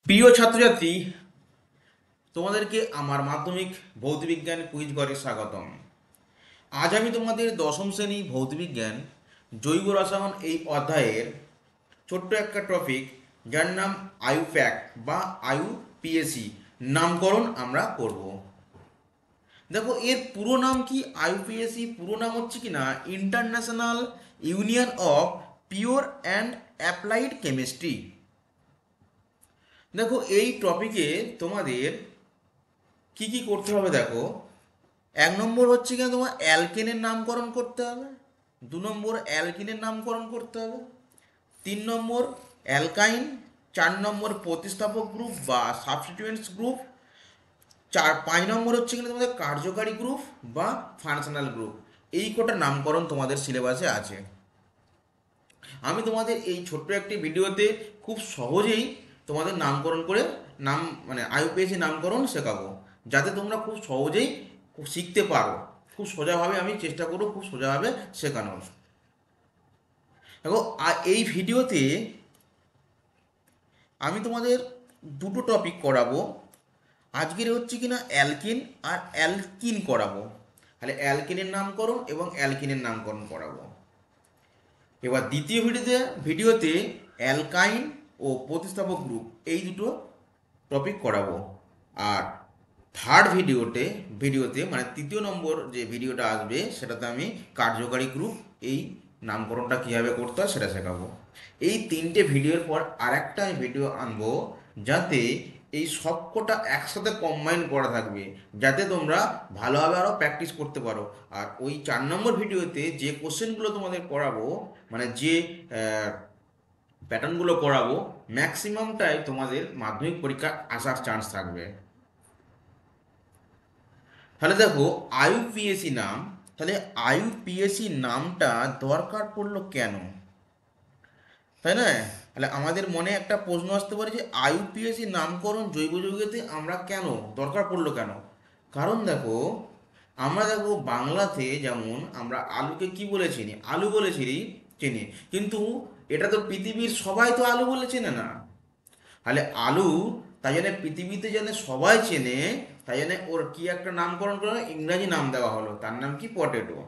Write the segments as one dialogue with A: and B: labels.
A: প্রিয় ছাত্রছাত্রী, তোমাদেরকে আমার মাধ্যমিক ভৌতবিজ্ঞান কুইজ ঘরে স্বাগতম। আজ আমি তোমাদের দশম শ্রেণী ভৌতবিজ্ঞান জৈব রসায়ন এই অধ্যায়ের ছোট্ট একটা টপিক, যার নাম আইউপ্যাক বা আইউপিএসি নামকরণ আমরা করব। দেখো, এর পুরো নাম কি? আইউপিএসি পুরো নাম হচ্ছে কি না international union of pure and applied chemistry. দেখো, এই টপিকে তোমাদের কি কি করতে হবে দেখো। এক নম্বর হচ্ছে কি তোমার অ্যালকেনের নামকরণ করতে হবে। দু নম্বর অ্যালকিনের নামকরণ করতে হবে। তিন নম্বর অ্যালকাইন। চার নম্বর প্রতিস্থাপক গ্রুপ বা সাবস্টিটিউয়েন্টস গ্রুপ। পাঁচ নম্বর হচ্ছে কিনা তোমাদের কার্যকারী গ্রুপ বা ফাংশনাল গ্রুপ। এই কটা নামকরণ তোমাদের সিলেবাসে আছে। আমি তোমাদের এই ছোট্ট একটি ভিডিওতে খুব সহজেই তোমাদের নামকরণ করে নাম মানে আইউপিএসি নামকরণ শেখাবো, যাতে তোমরা খুব সহজেই শিখতে পারো। খুব সোজাভাবে আমি চেষ্টা করবো খুব সোজাভাবে শেখানোর। দেখো, এই ভিডিওতে আমি তোমাদের দুটো টপিক করাবো। আজকের হচ্ছে কিনা অ্যালকিন আর অ্যালকিন করাবো। তাহলে অ্যালকিনের নামকরণ এবং অ্যালকিনের নামকরণ করাবো। এবার দ্বিতীয় ভিডিওতে অ্যালকাইন ও প্রতিস্থাপক গ্রুপ এই দুটো টপিক করাবো। আর থার্ড ভিডিওতে মানে তৃতীয় নম্বর যে ভিডিওটা আসবে, সেটাতে আমি কার্যকারী গ্রুপ এই নামকরণটা কীভাবে করতে হয় সেটা শেখাবো। এই তিনটে ভিডিওর পর আরেকটা আমি ভিডিও আনবো, যাতে এই সবকটা একসাথে কম্বাইন করা থাকবে, যাতে তোমরা ভালোভাবে আরও প্র্যাকটিস করতে পারো। আর ওই 4 নম্বর ভিডিওতে যে কোশ্চেনগুলো তোমাদের করাবো, মানে যে প্যাটার্নগুলো করাবো, ম্যাক্সিমামটাই তোমাদের মাধ্যমিক পরীক্ষা আসার চান্স থাকবে। তাহলে দেখো, আইউপিএসি নাম, তাহলে আইউপিএসি নামটা দরকার পড়লো কেন, তাই না? তাহলে আমাদের মনে একটা প্রশ্ন আসতে পারে যে আইউপিএসি নামকরণ জৈব যৌগিকতে আমরা কেন দরকার পড়লো কেন? কারণ দেখো, আমরা দেখো বাংলাতে যেমন আমরা আলুকে কি বলে চিনি? আলু বলে চিনি। কিন্তু এটা তো পৃথিবীর সবাই তো আলু বলে চেনে না। তাহলে আলু, তাই জন্য পৃথিবীতে যেন সবাই চেনে, তাই জন্য ওর কি একটা নামকরণ করা হলো, ইংরাজি নাম দেওয়া হলো, তার নাম কি? পটেটো।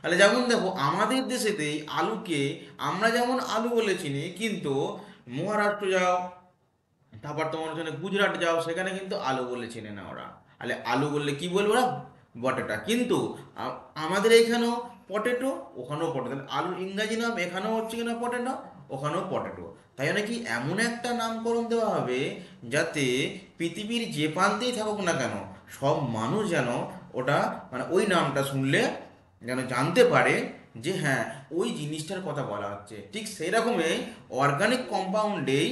A: তাহলে যেমন দেখো, আমাদের দেশেতেই আলুকে আমরা যেমন আলু বলে চিনি, কিন্তু মহারাষ্ট্র যাও, তারপর তোমার ওখানে গুজরাট যাও, সেখানে কিন্তু আলু বলে চেনে না ওরা। তাহলে আলু বললে কি বলবো ওরা? বটেটা। কিন্তু আমাদের এইখানেও পটেটো, ওখানেও পটেটো। তাহলে আলুর ইংরাজি নাম এখানেও হচ্ছে কিনা পটেটো, ওখানেও পটেটো। তাই জন্য কি এমন একটা নামকরণ দেওয়া হবে, যাতে পৃথিবীর যে প্রান্তেই থাকুক না কেন, সব মানুষ যেন ওটা মানে ওই নামটা শুনলে যেন জানতে পারে যে হ্যাঁ, ওই জিনিসটার কথা বলা হচ্ছে। ঠিক সেই রকমই অর্গানিক কম্পাউন্ডেই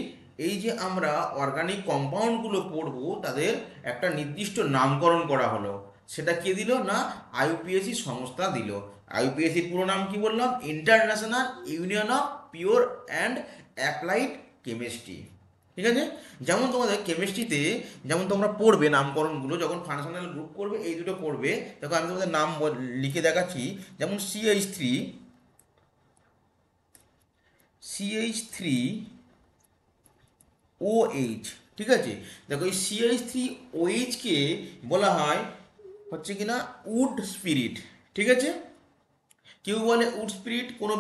A: এই যে আমরা অর্গানিক কম্পাউন্ডগুলো পড়বো, তাদের একটা নির্দিষ্ট নামকরণ করা হলো। সেটা কে দিল না? আইউপিএসি সংস্থা দিল। আইউপিএসির পুরো নাম কি বললাম? International union of pure and applied chemistry. ঠিক আছে? যেমন তোমাদের কেমিস্ট্রিতে যেমন তোমরা পড়বে নামকরণগুলো, যখন ফাংশনাল গ্রুপ করবে এই দুটো পড়বে। দেখো, আমি তোমাদের নাম লিখে দেখাচ্ছি। যেমন CH3 OH। ঠিক আছে? দেখো, এই CH3 OH কে বলা হয় হচ্ছে কিনা উড স্পিরিট। ঠিক আছে? কেউ বলে উড স্পিরিট, কোনো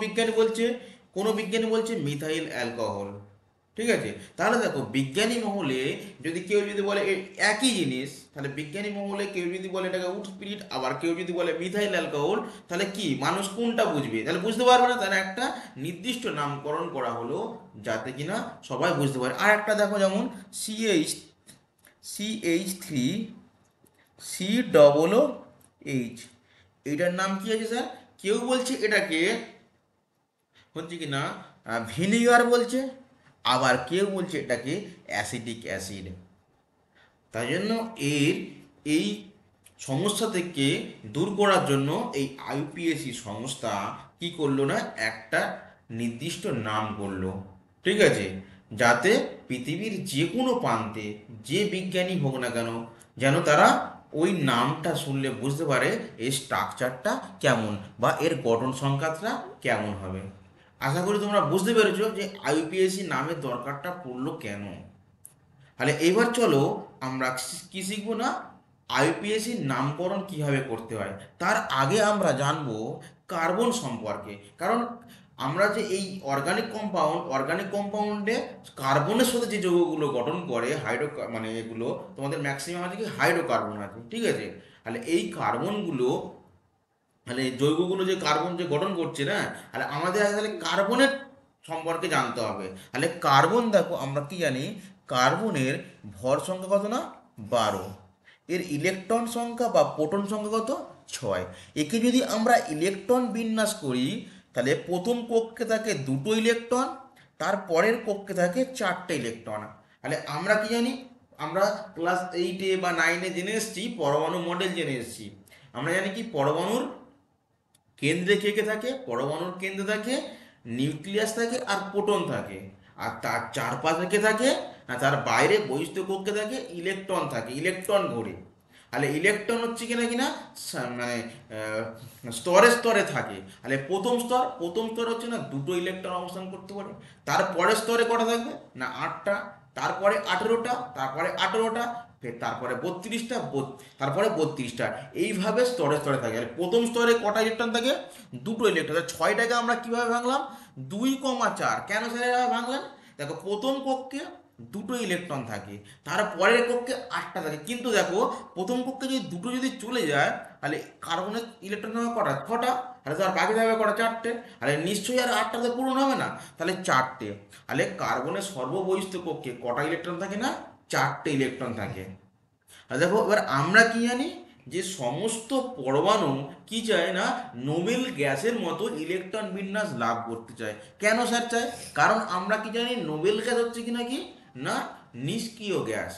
A: বিজ্ঞানী বলছে মিথাইল অ্যালকোহল। ঠিক আছে? তাহলে দেখো, বিজ্ঞানী মহলে কেউ যদি বলে একই জিনিস, তাহলে বিজ্ঞানী মহলে কেউ যদি বলে এটাকে উড স্পিরিট, আবার কেউ যদি বলে মিথাইল অ্যালকোহল, তাহলে কি মানুষ কোনটা বুঝবে? তাহলে বুঝতে পারবে না। তাহলে একটা নির্দিষ্ট নামকরণ করা হলো, যাতে কিনা সবাই বুঝতে পারে। আর একটা দেখো, যেমন CH3 COOH, এইটার নাম কি আছে স্যার? কেউ বলছে এটাকে হচ্ছে কি না ভিনিগার বলছে, আবার কেউ বলছে এটাকে অ্যাসিটিক অ্যাসিড। তাই জন্য এই সমস্যা থেকে দূর করার জন্য এই আইউপিএসি সংস্থা কি করলো না, একটা নির্দিষ্ট নাম করলো। ঠিক আছে? যাতে পৃথিবীর যে কোনো প্রান্তে যে বিজ্ঞানী হোক না কেন, যেন তারা ওই নামটা শুনলে বুঝতে পারে এর স্ট্রাকচারটা কেমন বা এর গঠন সংখ্যাটা কেমন হবে। আশা করি তোমরা বুঝতে পেরেছো যে আইউপিএসি নামের দরকারটা পড়লো কেন। তাহলে এবার চলো আমরা কি শিখবো না, আইউপিএসির নামকরণ কিভাবে করতে হয়। তার আগে আমরা জানবো কার্বন সম্পর্কে। কারণ আমরা যে এই অর্গানিক কম্পাউন্ডে কার্বনের সাথে যে যৌগগুলো গঠন করে মানে এগুলো তোমাদের ম্যাক্সিমাম আছে কি হাইড্রোকার্বন আছে, ঠিক আছে। তাহলে এই কার্বনগুলো, তাহলে যৌগগুলো যে কার্বন যে গঠন করছে না, তাহলে আমাদের আগে তাহলে কার্বনের সম্পর্কে জানতে হবে। তাহলে কার্বন দেখো আমরা কি জানি, কার্বনের ভর সংখ্যা কত না 12, এর ইলেকট্রন সংখ্যা বা প্রোটন সংখ্যা কত 6। একে যদি আমরা ইলেকট্রন বিন্যাস করি, তাহলে প্রথম কক্ষে থাকে দুটো ইলেকট্রন, তার পরের কক্ষে থাকে চারটে ইলেকট্রন। তাহলে আমরা কি জানি, আমরা ক্লাস 8-এ বা 9-এ জেনে এসেছি, পরমাণু মডেল জেনে এসেছি। আমরা জানি কি পরমাণুর কেন্দ্রে কে কে থাকে, পরমাণুর কেন্দ্রে থাকে নিউক্লিয়াস থাকে আর প্রোটন থাকে। আর তার চারপাশে কে থাকে, না তার বাইরে বহিস্থ কক্ষে থাকে ইলেকট্রন থাকে, ইলেকট্রন ঘোরে। তাহলে ইলেকট্রন হচ্ছে কিনা কিনা মানে স্তরে স্তরে থাকে। তাহলে প্রথম স্তর হচ্ছে না দুটো ইলেকট্রন অবস্থান করতে পারে। তারপরের স্তরে কটা থাকবে না 8টা, তারপরে 18টা, তারপরে 18টা, ফের তারপরে 32টা, তারপরে 32টা, এইভাবে স্তরে স্তরে থাকে। আর প্রথম স্তরে কটা ইলেকট্রন থাকে, দুটো ইলেকট্রন। 6টাকে আমরা কিভাবে ভাঙলাম, 2,4। কেন স্যার এভাবে ভাঙলেন, দেখো প্রথম কক্ষে দুটো ইলেকট্রন থাকে, তারপরের কক্ষে 8টা থাকে। কিন্তু দেখো প্রথম কক্ষে যদি দুটো যদি চলে যায়, তাহলে কার্বনের ইলেকট্রন হবে কটা 6টা, তাহলে তার বাকি থাকবে কটা 4টে। তাহলে নিশ্চয়ই আর 8টাতে পূরণ হবে না, তাহলে 4টে। তাহলে কার্বনের সর্ববহিস্থ কক্ষে কটা ইলেকট্রন থাকে না, 4টে ইলেকট্রন থাকে। আর দেখো এবার আমরা কি জানি, যে সমস্ত পরমাণু কি চায় না, নোবেল গ্যাসের মতো ইলেকট্রন বিন্যাস লাভ করতে চায়। কেন স্যার চায়, কারণ আমরা কি জানি নোবেল গ্যাস হচ্ছে কি নাকি না নিষ্ক্রিয় গ্যাস,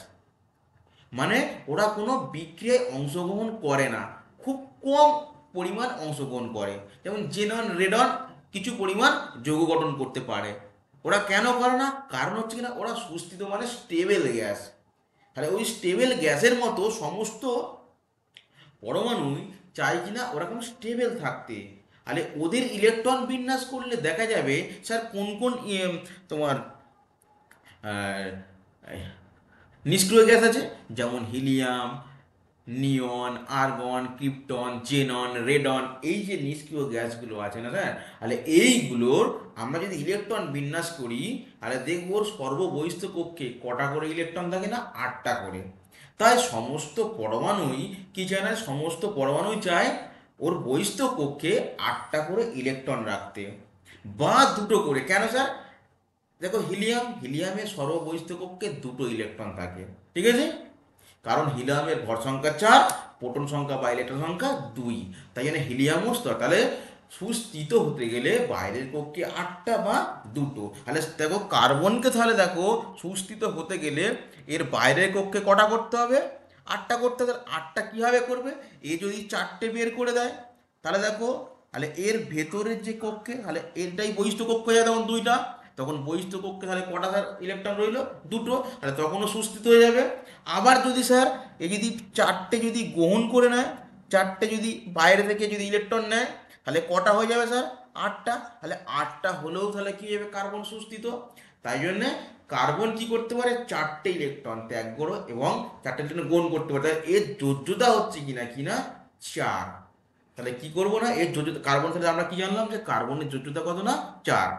A: মানে ওরা কোনো বিক্রিয়ায় অংশগ্রহণ করে না, খুব কম পরিমাণ অংশগ্রহণ করে। যেমন জেনন রেডন কিছু পরিমাণ যৌগ গঠন করতে পারে, ওরা কেন করে না, কারণ হচ্ছে কিনা ওরা সুস্থিত মানে স্টেবল গ্যাস। তাহলে ওই স্টেবল গ্যাসের মতো সমস্ত পরমাণুই চায় কিনা ওরকম স্টেবল থাকতে। তাহলে ওদের ইলেকট্রন বিন্যাস করলে দেখা যাবে স্যার কোন কোন তোমার আহ, নিষ্ক্রিয় গ্যাস আছে, যেমন হিলিয়াম, নিয়ন, আর্গন, ক্রিপ্টন, জেনন, রেডন, এই যে নিষ্ক্রিয় গ্যাসগুলো আছে না স্যার, তাহলে এইগুলোর আমরা যদি ইলেকট্রন বিন্যাস করি, তাহলে দেখবো ওর সর্ববহিস্থ কক্ষে কটা করে ইলেকট্রন থাকে না 8টা করে। তাই সমস্ত পরমাণুই কি চায় না, সমস্ত পরমাণুই চায় ওর বহিস্থ কক্ষে 8টা করে ইলেকট্রন রাখতে, বা দুটো করে। কেন স্যার, দেখো হিলিয়ামের সর্ববহিস্থ কক্ষে দুটো ইলেকট্রন থাকে, ঠিক আছে। কারণ হিলিয়ামের ভর সংখ্যা 4, প্রোটন সংখ্যা বা ইলেকট্রন সংখ্যা 2, তাই জন্য হিলিয়ামও স্তর। তাহলে সুস্থিত হতে গেলে বাইরের কক্ষে 8টা বা দুটো। তাহলে দেখো কার্বনকে, তাহলে দেখো সুস্থিত হতে গেলে এর বাইরের কক্ষে কটা করতে হবে, 8টা করতে হবে। 8টা কীভাবে করবে, এ যদি 4টে বের করে দেয়, তাহলে দেখো, তাহলে এর ভেতরের যে কক্ষে, তাহলে এটাই বহিস্থ কক্ষ হয়ে যায় তখন 2টা, তখন বহিস্থ কক্ষে তাহলে কটা স্যার ইলেকট্রন রইলো, দুটো, তাহলে তখনও সুস্থিত হয়ে যাবে। আবার যদি স্যার এ যদি 4টে যদি গ্রহণ করে নেয়, 4টে যদি বাইরে থেকে যদি ইলেকট্রন নেয়, তাহলে কটা হয়ে যাবে স্যার 8টা। তাহলে 8টা হলেও তাহলে কি হবে, কার্বন সুস্থিত। তাই জন্যে কার্বন কি করতে পারে, 4টে ইলেকট্রন ত্যাগ করো এবং 4টে ইলেকট্রন গ্রহণ করতে পারে। তাহলে এর যোজ্যতা হচ্ছে কিনা কিনা 4। তাহলে কি করবো না, এর যোজ্যতা কার্বন, তাহলে আমরা কি জানলাম যে কার্বনের যোজ্যতা কত না 4।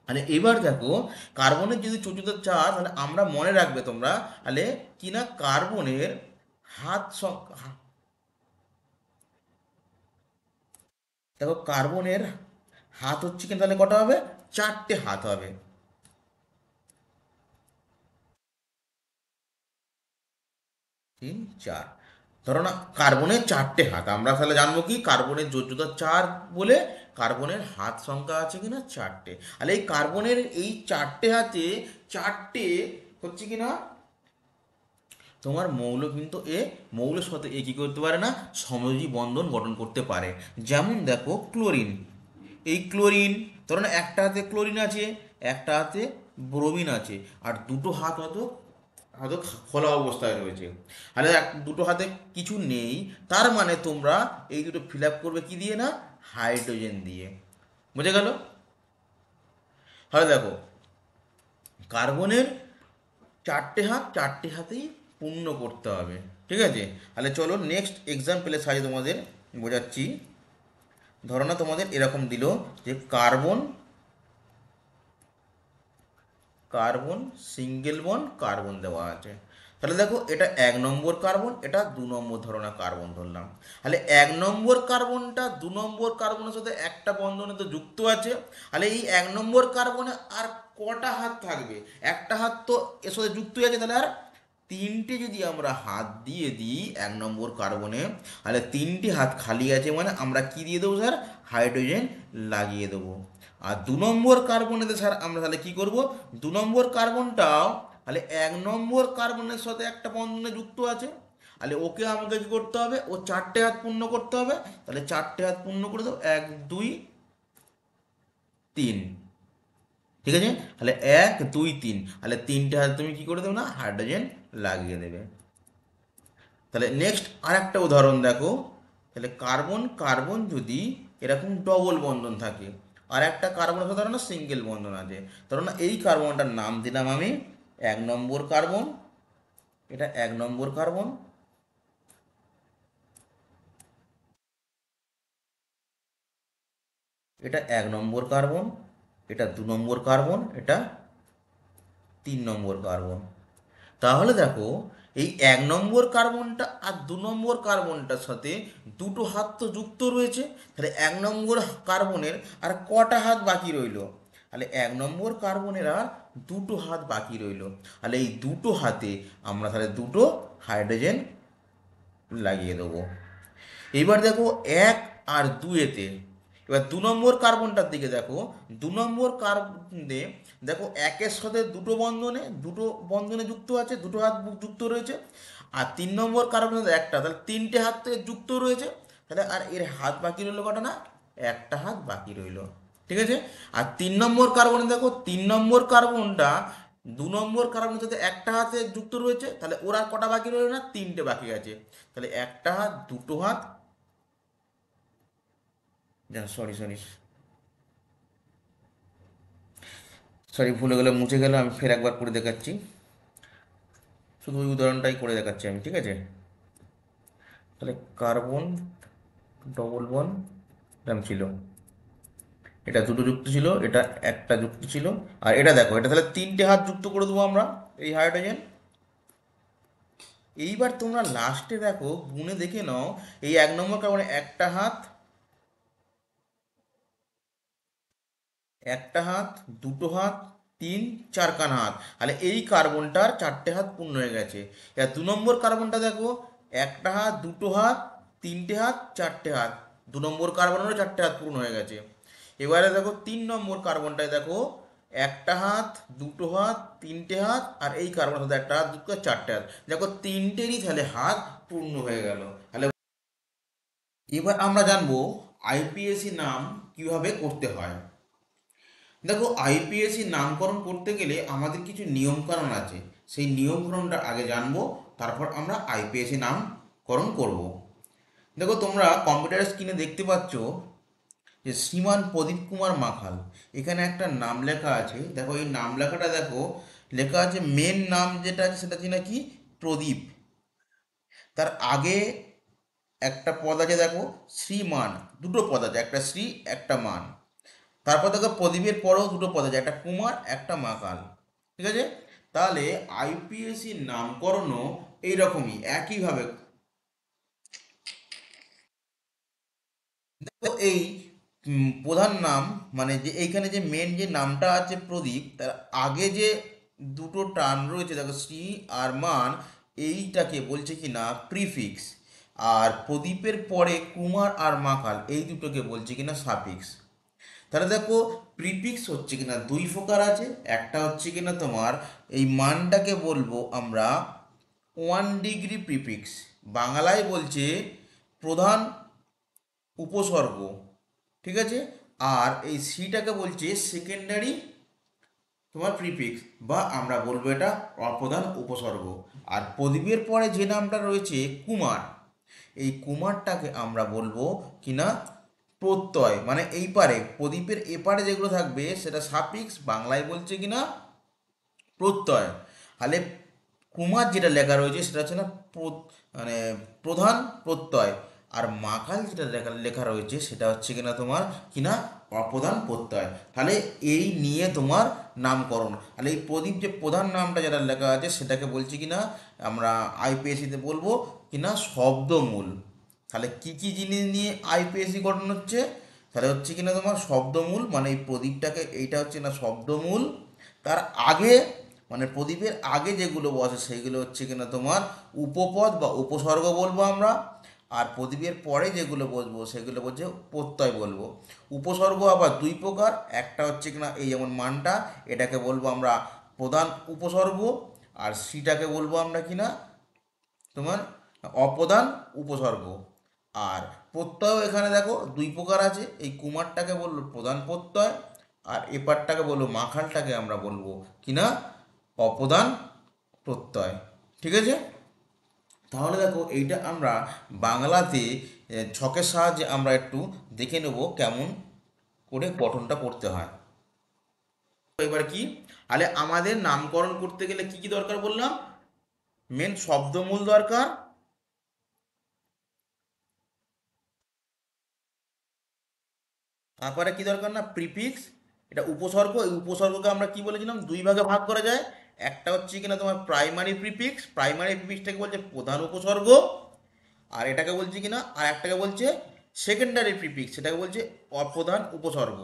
A: মানে এবার দেখো কার্বনের যদি যোজ্যতা 4, তাহলে আমরা মনে রাখবে তোমরা, তাহলে কিনা কার্বনের হাত সংখ্যা, দেখো কার্বনের হাত হচ্ছে কিনা তাহলে কটা হবে, 4টে হাত হবে। 3, 4, ধরো না কার্বনের 4টে হাত, আমরা তাহলে জানবো কি কার্বনের যোজ্যতা 4 বলে কার্বনের হাত সংখ্যা আছে কিনা 4টে। তাহলে এই কার্বনের এই 4টে হাতে 4টে হচ্ছে কিনা তোমার মৌল, কিন্তু মৌলের সাথে কি করতে পারে না, সমযোজী বন্ধন গঠন করতে পারে। যেমন দেখো ক্লোরিন, এই ক্লোরিন ধরো না একটা হাতে ক্লোরিন আছে, একটা হাতে ব্রোমিন আছে, আর দুটো হাত হয়তো হয়তো খোলা অবস্থায় রয়েছে। তাহলে দুটো হাতে কিছু নেই, তার মানে তোমরা এই দুটো ফিল আপ করবে কি দিয়ে না, হাইড্রোজেন দিয়ে। বুঝে গেল। তাহলে দেখো কার্বনের চারটে হাতেই পূর্ণ করতে হবে। ঠিক আছে, তাহলে চলো নেক্সট এক্সাম্পলের সাহায্যে তোমাদের বোঝাচ্ছি। ধরো না তোমাদের এরকম দিল যে carbon, carbon single bond carbon দেওয়া আছে। তাহলে দেখো এটা 1 নম্বর কার্বন, এটা 2 নম্বর ধরনের কার্বন ধরলাম। তাহলে 1 নম্বর কার্বনটা 2 নম্বর কার্বনের সাথে একটা বন্ধনে তো যুক্ত আছে। তাহলে এই 1 নম্বর কার্বনে আর কটা হাত থাকবে? একটা হাত তো এর সাথে যুক্ত হয়ে আছে, তাহলে আর তিনটে যদি আমরা হাত দিয়ে দিই 1 নম্বর কার্বনে, তাহলে 3টে হাত খালি আছে, মানে আমরা কি দিয়ে দেবো স্যার? হাইড্রোজেন লাগিয়ে দেবো। আর 2 নম্বর কার্বনেতে স্যার আমরা তাহলে কি করব? 2 নম্বর কার্বনটাও তাহলে 1 নম্বর কার্বনের সাথে একটা বন্ধনে যুক্ত আছে, তাহলে ওকে আমাকে কি করতে হবে? ও চারটে হাত পূর্ণ করতে হবে। তাহলে চারটে হাত পূর্ণ করে দাও, 1 2 3। ঠিক আছে, তাহলে 1 2 3, তাহলে 3টে হাত তুমি কি করে দেবে? না হাইড্রোজেন লাগিয়ে দেবে। তাহলে নেক্সট আর একটা উদাহরণ দেখো। তাহলে কার্বন কার্বন যদি এরকম ডবল বন্ধন থাকে, আর একটা কার্বনের সাথে ধরো না সিঙ্গেল বন্ধন আছে, ধরো না এই কার্বনটার নাম দিলাম আমি 1 নম্বর কার্বন। এটা 1 নম্বর কার্বন, এটা 1 নম্বর কার্বন, এটা 2 নম্বর কার্বন, এটা 3 নম্বর কার্বন। তাহলে দেখো এই 1 নম্বর কার্বনটা আর 2 নম্বর কার্বনটার সাথে দুটো হাত তো যুক্ত রয়েছে। তাহলে 1 নম্বর কার্বনের আর কটা হাত বাকি রইলো? তাহলে 1 নম্বর কার্বনের আর দুটো হাত বাকি রইলো। তাহলে এই দুটো হাতে আমরা তাহলে দুটো হাইড্রোজেন লাগিয়ে দেবো। এইবার দেখো 1 আর 2-এতে, এবার 2 নম্বর কার্বনটার দিকে দেখো। 2 নম্বর কার্বনে দেখো একের সাথে দুটো বন্ধনে যুক্ত আছে, দুটো হাত যুক্ত রয়েছে। আর 3 নম্বর কার্বনে একটা, তাহলে 3টে হাত থেকে যুক্ত রয়েছে। তাহলে আর এর হাত বাকি রইলো কটা? না একটা হাত বাকি রইলো। ঠিক আছে, আর 3 নম্বর কার্বনে দেখো 3 নম্বর কার্বনটা 2 নম্বর কার্বনের সাথে একটা হাতে যুক্ত রয়েছে, তাহলে ওর আর কটা বাকি রইলো? না তিনটে বাকি আছে। তাহলে একটা হাত, দুটো হাত, সরি সরি সরি ভুলে গেলে মুছে গেলে, আমি ফের একবার করে দেখাচ্ছি। শুধু ওই উদাহরণটাই করে দেখাচ্ছি আমি। ঠিক আছে, তাহলে কার্বন ডবল বন এরম ছিল, এটা দুটো যুক্ত ছিল, এটা একটা যুক্ত ছিল। আর এটা দেখো, এটা তাহলে 3টে হাত যুক্ত করে দেবো আমরা এই হাইড্রোজেন। এইবার তোমরা লাস্টে দেখো গুণে দেখে নাও, এই 1 নম্বর কার্বনে একটা হাত, দুটো হাত, তিন, চারখানা হাত। তাহলে এই কার্বনটার চারটে হাত পূর্ণ হয়ে গেছে। এবার 2 নম্বর কার্বনটা দেখো, একটা হাত, দুটো হাত, তিনটে হাত, চারটে হাত। 2 নম্বর কার্বনেরও চারটে হাত পূর্ণ হয়ে গেছে। এবারে দেখো 3 নম্বর কার্বনটায় দেখো, একটা হাত, দুটো হাত, তিনটে হাত, আর এই কার্বনের সাথে একটা হাত, দুটো, চারটে হাত। দেখো তিনটেরই তাহলে হাত পূর্ণ হয়ে গেল। তাহলে এবার আমরা জানবো আইপিএসসি নাম কিভাবে করতে হয়। দেখো আইপিএসসি নামকরণ করতে গেলে আমাদের কিছু নিয়মকানুন আছে, সেই নিয়মকানুনটা আগে জানবো, তারপর আমরা আইপিএসসি নামকরণ করব। দেখো তোমরা কম্পিউটার স্ক্রিনে দেখতে পাচ্ছ যে শ্রীমান প্রদীপ কুমার মাখাল, এখানে একটা নাম লেখা আছে। দেখো এই নাম লেখাটা দেখো, লেখা আছে মেন নাম যেটা আছে সেটা হচ্ছে নাকি প্রদীপ। তার আগে একটা পদ আছে দেখো শ্রীমান, দুটো পদ আছে, একটা শ্রী একটা মান। তারপর দেখো প্রদীপের পরেও দুটো পদ আছে, একটা কুমার একটা মাকাল। ঠিক আছে, তাহলে আইপিএসসি নামকরণও এইরকমই একইভাবে। দেখো এই প্রধান নাম, মানে যে এইখানে যে মেন যে নামটা আছে প্রদীপ, তার আগে যে দুটো টার্ম রয়েছে দেখো শ্রী আর মান, এইটাকে বলছে কি না প্রিফিক্স। আর প্রদীপের পরে কুমার আর মাকাল এই দুটোকে বলছে কিনা সাফিক্স। তাহলে দেখো প্রিফিক্স হচ্ছে কিনা দুই প্রকার আছে। একটা হচ্ছে কিনা তোমার এই মানটাকে বলবো আমরা 1 ডিগ্রি প্রিফিক্স, বাংলায় বলছে প্রধান উপসর্গ। ঠিক আছে, আর এই সিটাকে বলছে সেকেন্ডারি তোমার প্রিফিক্স, বা আমরা বলবো এটা অপ্রধান উপসর্গ। আর প্রদীপের পরে যে নামটা রয়েছে কুমার, এই কুমারটাকে আমরা বলবো কিনা প্রত্যয়, মানে এই পারে প্রদীপের এপারে যেগুলো থাকবে সেটা সাফিক্স, বাংলায় বলছে কিনা প্রত্যয়। তাহলে কুমার যেটা লেখা রয়েছে সেটা হচ্ছে না মানে প্রধান প্রত্যয়, আর মাকাল যেটা লেখা লেখা রয়েছে সেটা হচ্ছে কিনা তোমার কিনা অপ্রধান প্রত্যয়। তাহলে এই নিয়ে তোমার নামকরণ। তাহলে এই প্রদীপ যে প্রধান নামটা যেটা লেখা আছে সেটাকে বলছি কিনা আমরা আইপিএসসিতে বলবো কিনা শব্দমূল। তাহলে কি কি জিনিস নিয়ে আইপিএসসি গঠন হচ্ছে, তাহলে হচ্ছে কিনা তোমার শব্দমূল, মানে এই প্রদীপটাকে এইটা হচ্ছে না শব্দমূল। তার আগে মানে প্রদীপের আগে যেগুলো বসে সেইগুলো হচ্ছে কিনা তোমার উপপদ বা উপসর্গ বলবো আমরা। আর প্রদীপের পরে যেগুলো বসবো সেগুলো বলছে প্রত্যয় বলবো। উপসর্গ আবার দুই প্রকার, একটা হচ্ছে কিনা এই যেমন মানটা, এটাকে বলবো আমরা প্রধান উপসর্গ, আর সিটাকে বলবো আমরা কিনা তোমার অপ্রধান উপসর্গ। আর প্রত্যয় এখানে দেখো দুই প্রকার আছে, এই কুমারটাকে বললো প্রধান প্রত্যয়, আর এপারটাকে বলবো মাখালটাকে আমরা বলবো কিনা অপ্রধান প্রত্যয়। ঠিক আছে, তাহলে দেখো এইটা আমরা বাংলাতে ছকের সাহায্যে আমরা একটু দেখে নেব কেমন করে গঠনটা করতে হয়। এবার কি, তাহলে আমাদের নামকরণ করতে গেলে কি কি দরকার বললাম, মেন শব্দমূল দরকার, তারপরে কি দরকার না প্রিফিক্স, এটা উপসর্গ। এই উপসর্গকে আমরা কি বলেছিলাম দুই ভাগে ভাগ করা যায়, একটা হচ্ছে কিনা তোমার প্রাইমারি প্রিফিক্স, প্রাইমারি প্রিফিক্সটাকে বলছে প্রধান উপসর্গ, আর এটাকে বলছে কিনা আর একটাকে বলছে সেকেন্ডারি প্রিফিক্স, সেটাকে বলছে অপ্রধান উপসর্গ।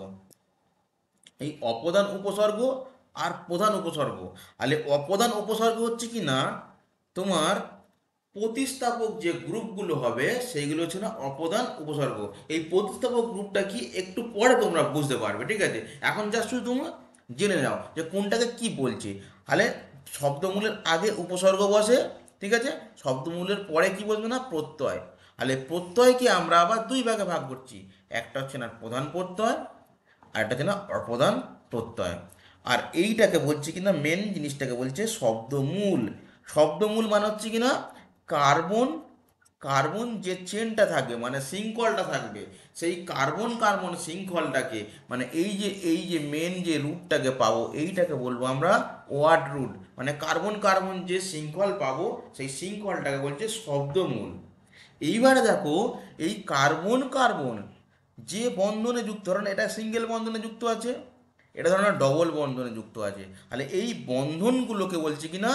A: এই অপ্রধান উপসর্গ আর প্রধান উপসর্গ, তাহলে অপ্রধান উপসর্গ হচ্ছে কি না তোমার প্রতিস্থাপক যে গ্রুপগুলো হবে সেইগুলো হচ্ছে না অপ্রধান উপসর্গ। এই প্রতিস্থাপক গ্রুপটা কি একটু পরে তোমরা বুঝতে পারবে, ঠিক আছে, এখন জাস্ট শুধু তোমরা জেনে নাও যে কোনটাকে কি বলছে। তাহলে শব্দমূলের আগে উপসর্গ বসে, ঠিক আছে, শব্দমূলের পরে কি বলবে না প্রত্যয়। তাহলে প্রত্যয়কে আমরা আবার দুই ভাগে ভাগ করছি, একটা হচ্ছে না প্রধান প্রত্যয়, আর একটা হচ্ছে না অপ্রধান প্রত্যয়। আর এইটাকে বলছে কিনা মেন জিনিসটাকে বলছে শব্দমূল। শব্দমূল মানে হচ্ছে কিনা কার্বন, কার্বন যে চেনটা থাকবে মানে শৃঙ্খলটা থাকবে, সেই কার্বন কার্বন শৃঙ্খলটাকে মানে এই যে মেন যে রুটটাকে পাবো এইটাকে বলবো আমরা ওয়ার্ড রুট, মানে কার্বন কার্বন যে শৃঙ্খল পাবো সেই শৃঙ্খলটাকে বলছে শব্দমূল। এইবারে দেখো এই কার্বন কার্বন যে বন্ধনে যুক্ত, ধরেন এটা সিঙ্গেল বন্ধনে যুক্ত আছে, এটা ধরেন ডবল বন্ধনে যুক্ত আছে, তাহলে এই বন্ধনগুলোকে বলছে কিনা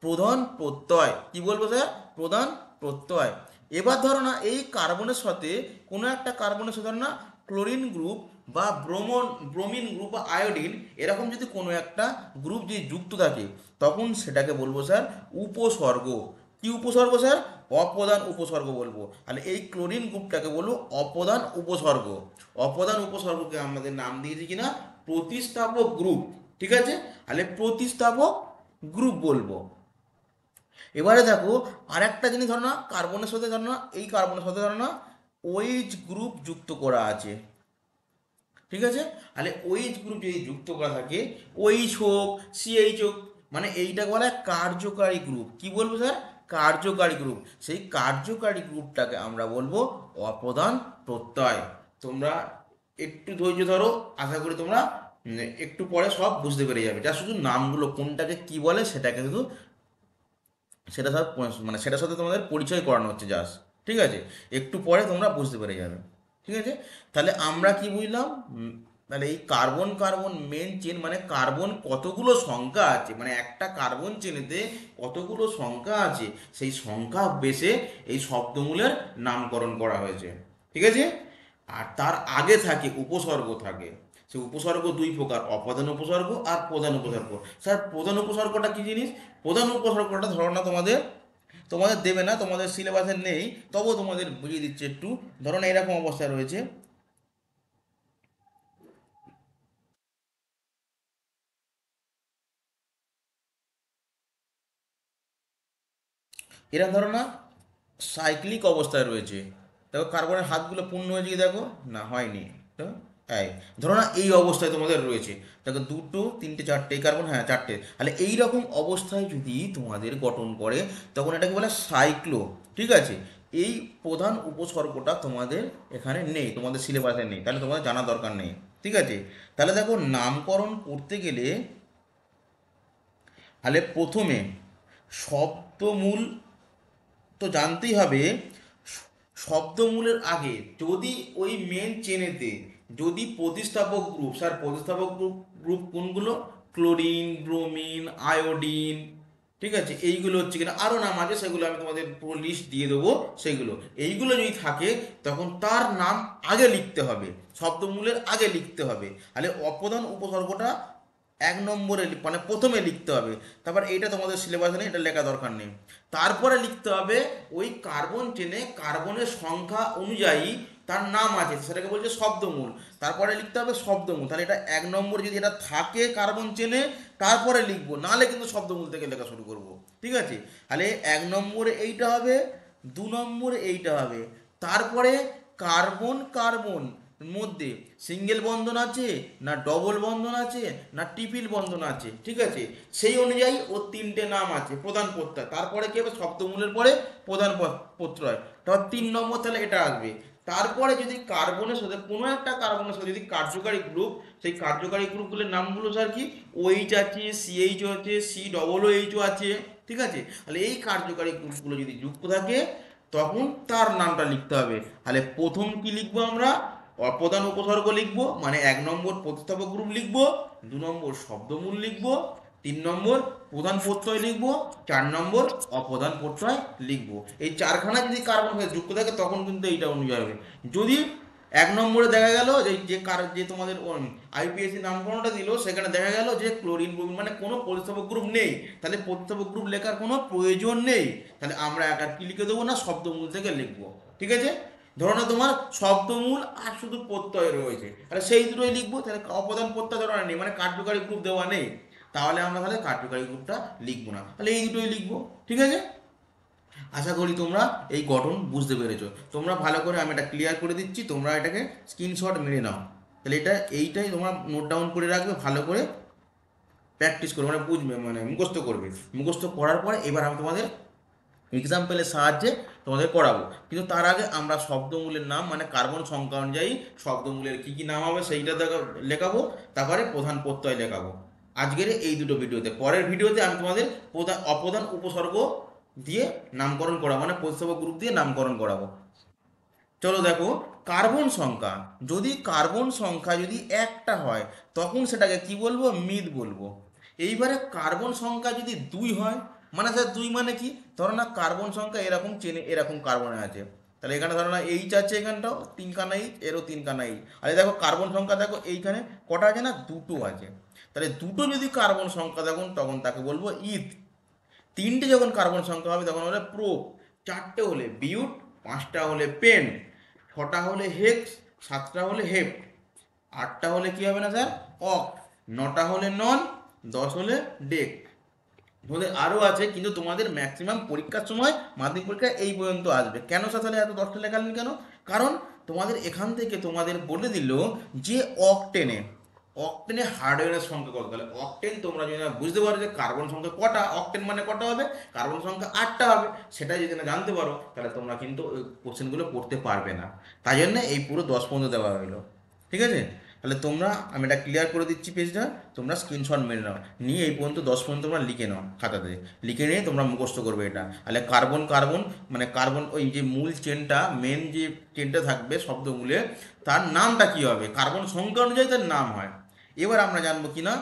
A: প্রধান প্রত্যয়। কি বলবো স্যার, প্রধান প্রত্যয়। এবার ধরো না এই কার্বনের সাথে কোনো একটা কার্বনের সাথে ধরো না ক্লোরিন গ্রুপ বা ব্রোমিন গ্রুপ বা আয়োডিন এরকম যদি কোনো একটা গ্রুপ যদি যুক্ত থাকে তখন সেটাকে বলবো স্যার উপসর্গ। কি উপসর্গ স্যার, অপ্রধান উপসর্গ বলবো। তাহলে এই ক্লোরিন গ্রুপটাকে বলবো অপ্রধান উপসর্গ। অপ্রধান উপসর্গকে আমাদের নাম দিয়েছি কিনা প্রতিস্থাপক গ্রুপ, ঠিক আছে, তাহলে প্রতিস্থাপক গ্রুপ বলবো। এবারে দেখো আর একটা জিনিস ধরো না কার্বনের সাথে ধরো না এই কার্বনের সাথে ধরো না ওইচ গ্রুপ যুক্ত করা আছে, ঠিক আছে, তাহলে ওইচ গ্রুপ যদি যুক্ত করা থাকে ওইচ হোক সিএইচ হোক মানে এইটাকে বলা হয় কার্যকারী গ্রুপ। কি বলবো স্যার, কার্যকারী গ্রুপ। সেই কার্যকারী গ্রুপটাকে আমরা বলবো অপ্রধান প্রত্যয়। তোমরা একটু ধৈর্য ধরো, আশা করি তোমরা একটু পরে সব বুঝতে পেরে যাবে, যা শুধু নামগুলো কোনটাকে কি বলে সেটাকে শুধু সেটা সব মানে সেটার সাথে তোমাদের পরিচয় করানো হচ্ছে জাস্ট, ঠিক আছে, একটু পরে তোমরা বুঝতে পেরে যাবে। ঠিক আছে, তাহলে আমরা কি বুঝলাম, তাহলে এই কার্বন কার্বন মেন চেন মানে কার্বন কতগুলো সংখ্যা আছে, মানে একটা কার্বন চেনেতে কতগুলো সংখ্যা আছে সেই সংখ্যা বেসে এই শব্দমূলের নামকরণ করা হয়েছে, ঠিক আছে। আর তার আগে থাকে উপসর্গ থাকে, সেই উপসর্গ দুই প্রকার, অপ্রধান উপসর্গ আর প্রধান উপসর্গ। স্যার প্রধান উপসর্গটা কি জিনিস, প্রধান উপসর্গটা ধরো না তোমাদের তোমাদের দেবে না, তোমাদের সিলেবাসে নেই, তবুও তোমাদের বুঝিয়ে দিচ্ছে একটু। ধরো না এরকম অবস্থা রয়েছে, এরকম ধরো না সাইক্লিক অবস্থায় রয়েছে, দেখো কার্বনের হাতগুলো পূর্ণ হয়েছে কি দেখো, না হয়নি তো, এই ধরো না এই অবস্থায় তোমাদের রয়েছে, দেখো দুটো তিনটে চারটে এই কার্বন, হ্যাঁ চারটে, তাহলে এই রকম অবস্থায় যদি তোমাদের গঠন করে তখন এটাকে বলে সাইক্লো, ঠিক আছে। এই প্রধান উপসর্গটা তোমাদের এখানে নেই, তোমাদের সিলেবাসে নেই, তাহলে তোমাদের জানা দরকার নেই, ঠিক আছে। তাহলে দেখো নামকরণ করতে গেলে তাহলে প্রথমে শব্দমূল তো জানতেই হবে। শব্দমূলের আগে যদি ওই মেন চেনেতে যদি প্রতিস্থাপক গ্রুপ, স্যার প্রতিস্থাপক গ্রুপ গ্রুপ কোনগুলো? ক্লোরিন, ব্রোমিন, আয়োডিন, ঠিক আছে, এইগুলো হচ্ছে কিনা আরও নাম আছে, সেগুলো আমি তোমাদের পুরো লিস্ট দিয়ে দেবো। সেগুলো এইগুলো যদি থাকে তখন তার নাম আগে লিখতে হবে, শব্দমূলের আগে লিখতে হবে। তাহলে অপ্রধান উপসর্গটা 1 নম্বরে মানে প্রথমে লিখতে হবে। তারপর এইটা তোমাদের সিলেবাসে নেই, এটা লেখা দরকার নেই। তারপরে লিখতে হবে ওই কার্বন চেনে কার্বনের সংখ্যা অনুযায়ী তার নাম আছে, সেটাকে বলছে শব্দমূল। তারপরে লিখতে হবে শব্দমূল। তাহলে এটা 1 নম্বর যদি এটা থাকে কার্বন চেনে, তারপরে লিখবো, নাহলে কিন্তু শব্দমূল থেকে লেখা শুরু করব। ঠিক আছে, তাহলে 1 নম্বরে এইটা হবে, 2 নম্বরে এইটা হবে। তারপরে কার্বন কার্বন মধ্যে সিঙ্গেল বন্ধন আছে না ডবল বন্ধন আছে না ট্রিপল বন্ধন আছে, ঠিক আছে, সেই অনুযায়ী ওর 3টে নাম আছে প্রধান প্রত্যয়। তারপরে কি হবে? শব্দমূলের পরে প্রধান প্রত্যয়। তারপর 3 নম্বর তাহলে এটা আসবে। তারপরে যদি কার্বনের সাথে কোনো একটা কার্বনের সাথে যদি কার্যকারী গ্রুপ, সেই কার্যকারী গ্রুপগুলোর নামগুলো স্যার কি? ওইচ আছে, সিএইচ আছে, সি ডবল এইচও আছে, ঠিক আছে। তাহলে এই কার্যকারী গ্রুপগুলো যদি যুক্ত থাকে তখন তার নামটা লিখতে হবে। তাহলে প্রথম কি লিখবো আমরা? অপ্রধান উপসর্গ লিখবো, মানে 1 নম্বর প্রতিস্থাপক গ্রুপ লিখবো, 2 নম্বর শব্দমূল লিখবো, 3 নম্বর প্রধান প্রত্যয় লিখবো, 4 নম্বর অপ্রধান প্রত্যয় লিখবো। এই চারখানা যদি কার্বন হয়ে যুক্ত থাকে তখন কিন্তু এইটা অনুযায়ী হবে। যদি 1 নম্বরে দেখা গেল যে যে যে তোমাদের আইপিএসসি নামকরণটা দিল সেখানে দেখা গেল যে ক্লোরিন ব্রোমিন মানে কোনো প্রতিস্থাপক গ্রুপ নেই, তাহলে প্রতিস্থাপক গ্রুপ লেখার কোনো প্রয়োজন নেই। তাহলে আমরা একা কি লিখে দেবো না, শব্দমূল থেকে লিখবো। ঠিক আছে, ধরো না তোমার শব্দমূল আর শুধু প্রত্যয় রয়েছে, তাহলে সেই দুটোই লিখবো। তাহলে অপ্রধান প্রত্যয় ধরো নেই, মানে কার্যকারী গ্রুপ দেওয়া নেই, তাহলে আমরা তাহলে কার্যকারী গ্রুপটা লিখবো না, তাহলে এই দুটোই লিখবো। ঠিক আছে, আশা করি তোমরা এই গঠন বুঝতে পেরেছো। তোমরা ভালো করে, আমি এটা ক্লিয়ার করে দিচ্ছি, তোমরা এটাকে স্ক্রিনশট মেরে নাও। তাহলে এইটাই তোমরা নোট ডাউন করে রাখবে, ভালো করে প্র্যাকটিস করবে, মানে বুঝবে, মানে মুখস্থ করবে। মুখস্থ করার পরে এবার আমি তোমাদের এক্সাম্পলের সাহায্যে তোমাদের করাবো। কিন্তু তার আগে আমরা শব্দমূলের নাম মানে কার্বন সংখ্যা অনুযায়ী শব্দমূলের কী কী নাম হবে সেইটা লেখাবো, তারপরে প্রধান প্রত্যয় লেখাবো আজকের এই দুটো ভিডিওতে। পরের ভিডিওতে আমি তোমাদের অপ্রধান উপসর্গ দিয়ে নামকরণ করাবো, মানে প্রতিস্থাপক গ্রুপ দিয়ে নামকরণ করাবো। চলো দেখো, কার্বন সংখ্যা, যদি কার্বন সংখ্যা যদি একটা হয় তখন সেটাকে কি বলবো? মিথ বলবো। এইবারে কার্বন সংখ্যা যদি 2 হয়, মানে স্যার 2 মানে কি? ধরো না কার্বন সংখ্যা এরকম চেনে এরকম কার্বনে আছে, তাহলে এখানে ধরো না এইচ আছে, এখানটাও 3খানা এইচ, এরও 3খানা এইচ। আরে দেখো কার্বন সংখ্যা দেখো এইখানে কটা আছে না? দুটো আছে। তাহলে দুটো যদি কার্বন সংখ্যা দেখুন তখন তাকে বলবো ইথ। 3টে যখন কার্বন সংখ্যা হবে তখন হলে প্রো, 4টে হলে বিউট, 5টা হলে পেন, 6টা হলে হেক্স, 7টা হলে হেপ, 8টা হলে কি হবে না স্যার? অক, 9টা হলে নন, 10 হলে ডেক। তোমাদের আরও আছে, কিন্তু তোমাদের ম্যাক্সিমাম পরীক্ষার সময় মাধ্যমিক পরীক্ষায় এই পর্যন্ত আসবে। কেন স্যার তাহলে এত 10টা লেখালেন কেন? কারণ তোমাদের এখান থেকে তোমাদের বলে দিল যে অকটেনে, অকটেনে হাইড্রোজেনের সংখ্যা কত। তাহলে অকটেন তোমরা যদি না বুঝতে পারো যে কার্বন সংখ্যা কটা, অকটেন মানে কটা হবে, কার্বন সংখ্যা 8টা হবে, সেটা যদি না জানতে পারো তাহলে তোমরা কিন্তু ওই কোশ্চেনগুলো পড়তে পারবে না। তাই জন্য এই পুরো 10 পর্যন্ত দেওয়া হলো। ঠিক আছে, তাহলে তোমরা, আমি এটা ক্লিয়ার করে দিচ্ছি পেজটা, তোমরা স্ক্রিনশট মেরে নাও, নিয়ে এই পর্যন্ত 10 পর্যন্ত তোমরা লিখে নাও খাতাতে, লিখে নিয়ে তোমরা মুখস্থ করবে এটা। তাহলে কার্বন কার্বন মানে কার্বন ওই যে মূল চেনটা, মেন যে চেনটা থাকবে শব্দমূলে, তার নামটা কি হবে? কার্বন সংখ্যা অনুযায়ী তার নাম হয়। এবার আমরা জানবো কি না,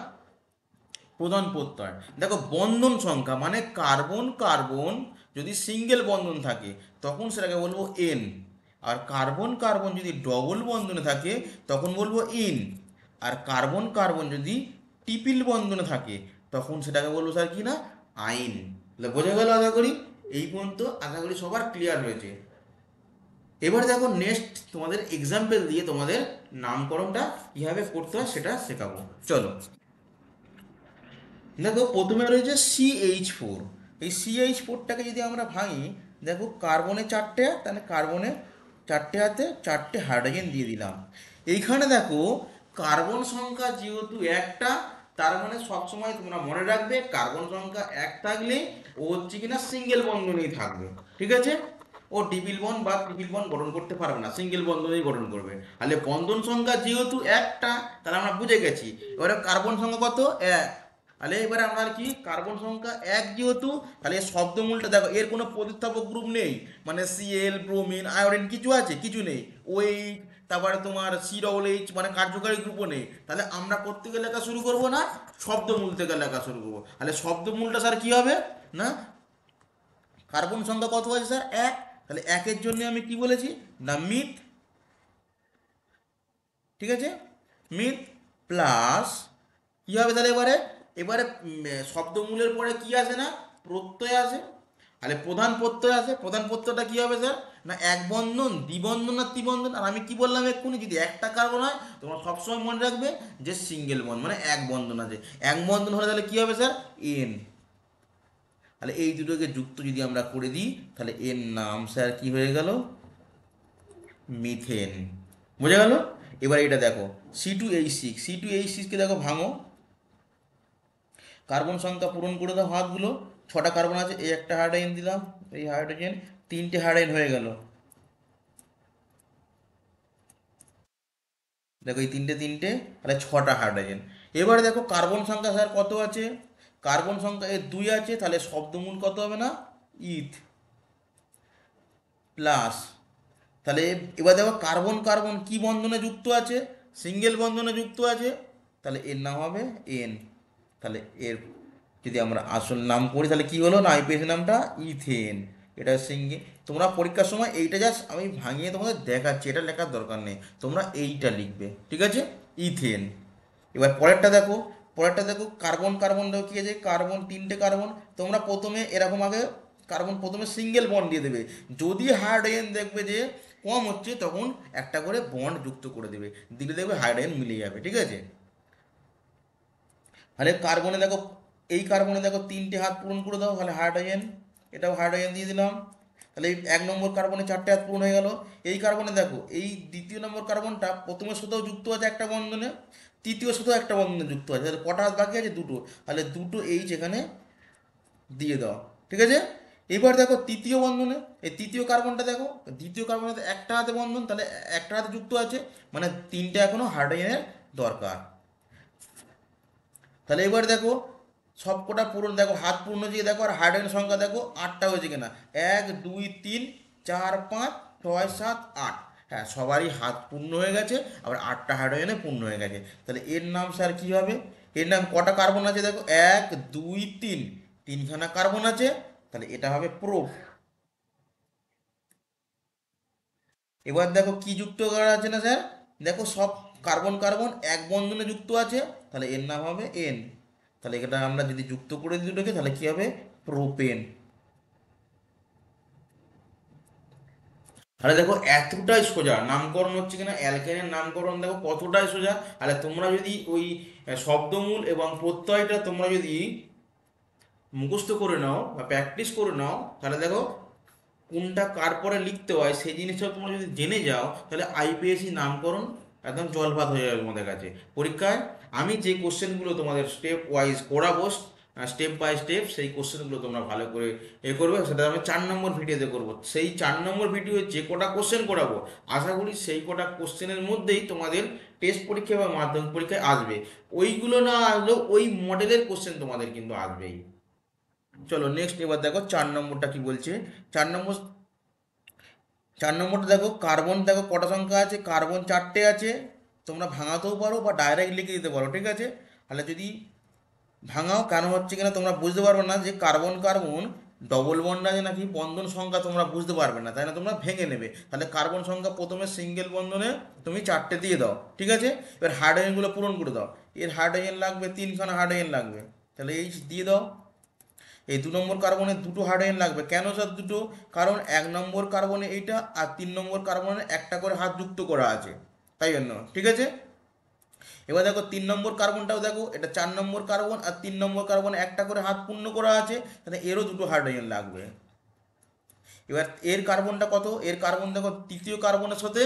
A: প্রধান প্রত্যয়। দেখো বন্ধন সংখ্যা মানে কার্বন কার্বন যদি সিঙ্গেল বন্ধন থাকে তখন সেটাকে বলবো এন, আর কার্বন কার্বন যদি ডবল বন্ধনে থাকে তখন বলবো ইন, আর কার্বন কার্বন যদি ট্রিপল বন্ধনে থাকে তখন সেটাকে বলবো স্যার কি না? আইন। তাহলে বোঝা গেল আশা করি, এই পর্যন্ত আশা করি সবার ক্লিয়ার হয়েছে। এবার দেখো নেক্সট তোমাদের এক্সাম্পল দিয়ে তোমাদের নামকরণটা কীভাবে করতে হয় সেটা শেখাবো। চলো দেখো, প্রথমে রয়েছে CH4। এই CH4টাকে যদি আমরা ভাঙি, দেখো কার্বনে 4টে, তাহলে কার্বনে 4টে হাতে 4টে হাইড্রোজেন দিয়ে দিলাম। এইখানে দেখো কার্বন সংখ্যা যেহেতু একটা, তার মানে সবসময় তোমরা মনে রাখবে কার্বন সংখ্যা 1 থাকলে ও হচ্ছে কিনা সিঙ্গেল বন্ধনেই থাকবে। ঠিক আছে, ও ডিপিল বন্ড বা ট্রিপল বন্ড গঠন করতে পারবে না, সিঙ্গেল বন্ধনেই গঠন করবে। তাহলে বন্ধন সংখ্যা যেহেতু একটা, তাহলে আমরা বুঝে গেছি। এবারে কার্বন সংখ্যা কত? 1। তাহলে এবারে আমরা কি কার্বন সংখ্যা এক যেহেতু, তাহলে এর শব্দমূলটা দেখো, এর কোনো প্রতিস্থাপক গ্রুপ নেই, মানে সিএল ব্রোমিন আয়োডিন কিছু আছে, কিছু নেই। ওই তারপরে তোমার COOH মানে কার্যকারী গ্রুপও নেই। তাহলে আমরা কোত্থেকে লেখা শুরু করব না, শব্দমূল থেকে লেখা শুরু করবো। তাহলে শব্দমূলটা স্যার কি হবে না, কার্বন সংখ্যা কত আছে স্যার এক, তাহলে একের জন্য আমি কি বলেছি না মিথ, ঠিক আছে, মিথ প্লাস কি হবে তাহলে এবারে, এবারে শব্দমূলের পরে কি আসে না প্রত্যয় আসে, তাহলে প্রধান প্রত্যয় আসে, প্রধান প্রত্যয়টা কি হবে স্যার না এক বন্ধন দ্বিবন্ধন না ত্রিবন্ধন। আর আমি কি বললাম এক্ষুনি, যদি একটা কার্বন হয় তোমরা সবসময় মনে রাখবে যে সিঙ্গেল বন্ধন মানে এক বন্ধন আছে, এক বন্ধন হলে তাহলে কি হবে স্যার এন। তাহলে এই দুটোকে যুক্ত যদি আমরা করে দিই তাহলে এর নাম স্যার কি হয়ে গেল মিথেন। বোঝা গেল? এবার এটা দেখো C2H6, C2H6কে দেখো ভাঙো, কার্বন সংখ্যা পূরণ করে দাও হাতগুলো, ছটা কার্বন আছে, এই একটা হাইড্রোজেন দিলাম, এই হাইড্রোজেন তিনটে হাইড্রোজেন হয়ে গেল। দেখো এই তিনটে তিনটে, তাহলে ছটা হাইড্রোজেন। এবারে দেখো কার্বন সংখ্যা স্যার কত আছে, কার্বন সংখ্যা এর দুই আছে, তাহলে শব্দমূল কত হবে না ইথ প্লাস, তাহলে এবার দেখো কার্বন কার্বন কি বন্ধনে যুক্ত আছে, সিঙ্গেল বন্ধনে যুক্ত আছে, তাহলে এর নাম হবে এন। তাহলে এর যদি আমরা আসল নাম করি তাহলে কি হলো না আইপিএস নামটা ইথেন। এটা সিঙ্গে, তোমরা পরীক্ষার সময় এইটা জাস্ট আমি ভাঙিয়ে তোমাদের দেখাচ্ছি, এটা লেখার দরকার নেই, তোমরা এইটা লিখবে, ঠিক আছে, ইথেন। এবার পরেরটা দেখো, পরেরটা দেখো কার্বন কার্বন দেখো কি আছে, কার্বন তিনটে কার্বন, তোমরা প্রথমে এরকম আগে কার্বন প্রথমে সিঙ্গেল বন্ড দিয়ে দেবে, যদি হাইড্রোজেন দেখবে যে কম হচ্ছে তখন একটা করে বন্ড যুক্ত করে দেবে, দিলে দেখবে হাইড্রোজেন মিলে যাবে, ঠিক আছে। আরে কার্বনে দেখো, এই কার্বনে দেখো তিনটে হাত পূরণ করে দাও, তাহলে হাইড্রোজেন, এটাও হাইড্রোজেন দিয়ে দিলাম, তাহলে এই এক নম্বর কার্বনে চারটে হাত পূরণ হয়ে গেল। এই কার্বনে দেখো এই দ্বিতীয় নম্বর কার্বনটা প্রথমের সাথেও যুক্ত আছে একটা বন্ধনে, তৃতীয় সাথেও একটা বন্ধনে যুক্ত আছে, তাহলে কটা হাত বাকি আছে দুটো, তাহলে দুটো এইচ এখানে দিয়ে দাও, ঠিক আছে। এবার দেখো তৃতীয় বন্ধনে, এই তৃতীয় কার্বনটা দেখো, দ্বিতীয় কার্বনে একটা হাতে বন্ধন, তাহলে একটা হাতে যুক্ত আছে, মানে তিনটে এখনো হাইড্রোজেনের দরকার। তাহলে এবার দেখো সব কটা পূরণ দেখো, হাত পূর্ণ দিয়ে দেখো, আর হাইড্রোজেন সংখ্যা দেখো আটটা হয়েছে কিনা, এক দুই তিন চার পাঁচ ছয় সাত আট, হ্যাঁ সবারই হাত পূর্ণ হয়ে গেছে, আবার আটটা হাইড্রোজেনে পূর্ণ হয়ে গেছে। তাহলে এর নাম স্যার কী হবে, এর নাম কটা কার্বন আছে দেখো, এক দুই তিন, তিনখানা কার্বন আছে, তাহলে এটা হবে প্রো। এবার দেখো কি যুক্ত করা আছে না স্যার, দেখো সব কার্বন কার্বন এক বন্ধনে যুক্ত আছে, তাহলে এর নাম হবে এন। তাহলে এটা আমরা যদি যুক্ত করে দিই দুটোকে তাহলে কি হবে প্রোপেন। তাহলে দেখো এতটাই সোজা নামকরণ হচ্ছে কিনা, অ্যালকেনের নামকরণ দেখো কতটাই সোজা। তাহলে তোমরা যদি ওই শব্দমূল এবং প্রত্যয়টা তোমরা যদি মুখস্থ করে নাও বা প্র্যাকটিস করে নাও, তাহলে দেখো কোনটা কার পরে লিখতে হয় সেই জিনিসটা তোমরা যদি জেনে যাও, তাহলে আইপিএসসি নামকরণ একদম জলভাত হয়ে যাবে তোমাদের কাছে পরীক্ষায়। আমি যে কোশ্চেনগুলো তোমাদের স্টেপ ওয়াইজ করাবো, স্টেপ বাই স্টেপ, সেই কোশ্চেনগুলো তোমরা ভালো করে করবে, সেটা আমি 4 নম্বর ভিডিওতে করবো। সেই 4 নম্বর ভিডিও যে কটা কোশ্চেন করাবো, আশা করি সেই কটা কোশ্চেনের মধ্যেই তোমাদের টেস্ট পরীক্ষা বা মাধ্যমিক পরীক্ষায় আসবে। ওইগুলো না আসলেও ওই মডেলের কোশ্চেন তোমাদের কিন্তু আসবেই। চলো নেক্সট এবার দেখো 4 নম্বরটা কি বলছে। 4 নম্বর, 4 নম্বরটা দেখো কার্বন দেখো কটা সংখ্যা আছে, কার্বন চারটে আছে, তোমরা ভাঙাতেও পারো বা ডাইরেক্ট লিখে দিতে পারো, ঠিক আছে। তাহলে যদি ভাঙাও কেন হচ্ছে কিনা তোমরা বুঝতে পারবে না, যে কার্বন কার্বন ডবল বন্ড আছে নাকি বন্ধন সংখ্যা তোমরা বুঝতে পারবে না, তাই না, তোমরা ভেঙে নেবে। তাহলে কার্বন সংখ্যা প্রথমে সিঙ্গেল বন্ধনে তুমি চারটে দিয়ে দাও, ঠিক আছে। এবার হাইড্রোজেনগুলো পূরণ করে দাও, এর হাইড্রোজেন লাগবে তিনখানা হাইড্রোজেন লাগবে, তাহলে এইচ দিয়ে দাও। এই 2 নম্বর কার্বনে দুটো হাইড্রোজেন লাগবে, কেন স্যার দুটো, কারণ 1 নম্বর কার্বনে এইটা আর 3 নম্বর কার্বনে একটা করে হাত যুক্ত করা আছে, তাই জন্য, ঠিক আছে। এবার দেখো 3 নম্বর কার্বনটাও দেখো, এটা 4 নম্বর কার্বন আর 3 নম্বর কার্বনে একটা করে হাত পূর্ণ করা আছে, তাহলে এরও দুটো হাইড্রোজেন লাগবে। এবার এর কার্বনটা কত, এর কার্বন দেখো তৃতীয় কার্বনের সাথে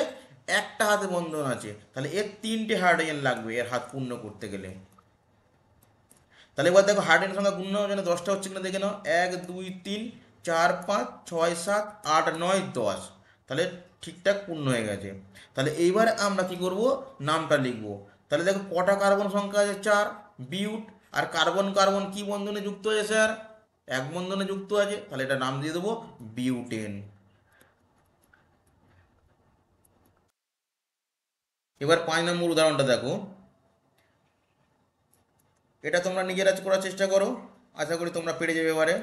A: একটা হাতে বন্ধন আছে, তাহলে এর তিনটে হাইড্রোজেন লাগবে এর হাত পূর্ণ করতে গেলে। তাহলে এবার দেখো হাইড্রোজেন সংখ্যা গুণ যেন 10টা হচ্ছে কিনা দেখে নাও, এক দুই তিন চার পাঁচ ছয় সাত আট নয় দশ, তাহলে ঠিকঠাক পূর্ণ হয়ে গেছে। তাহলে এইবার আমরা কি করব, নামটা লিখব। তাহলে দেখো কটা কার্বন সংখ্যা আছে চার, বিউট, আর কার্বন কার্বন কি বন্ধনে যুক্ত আছে স্যার? এক বন্ধনে যুক্ত আছে, তাহলে এটা নাম দিয়ে দেবো বিউটেন। এবার 5 নম্বর উদাহরণটা দেখো, এটা তোমরা নিজেরা করার চেষ্টা করো, আশা করি তোমরা পেরে যাবে এবারে।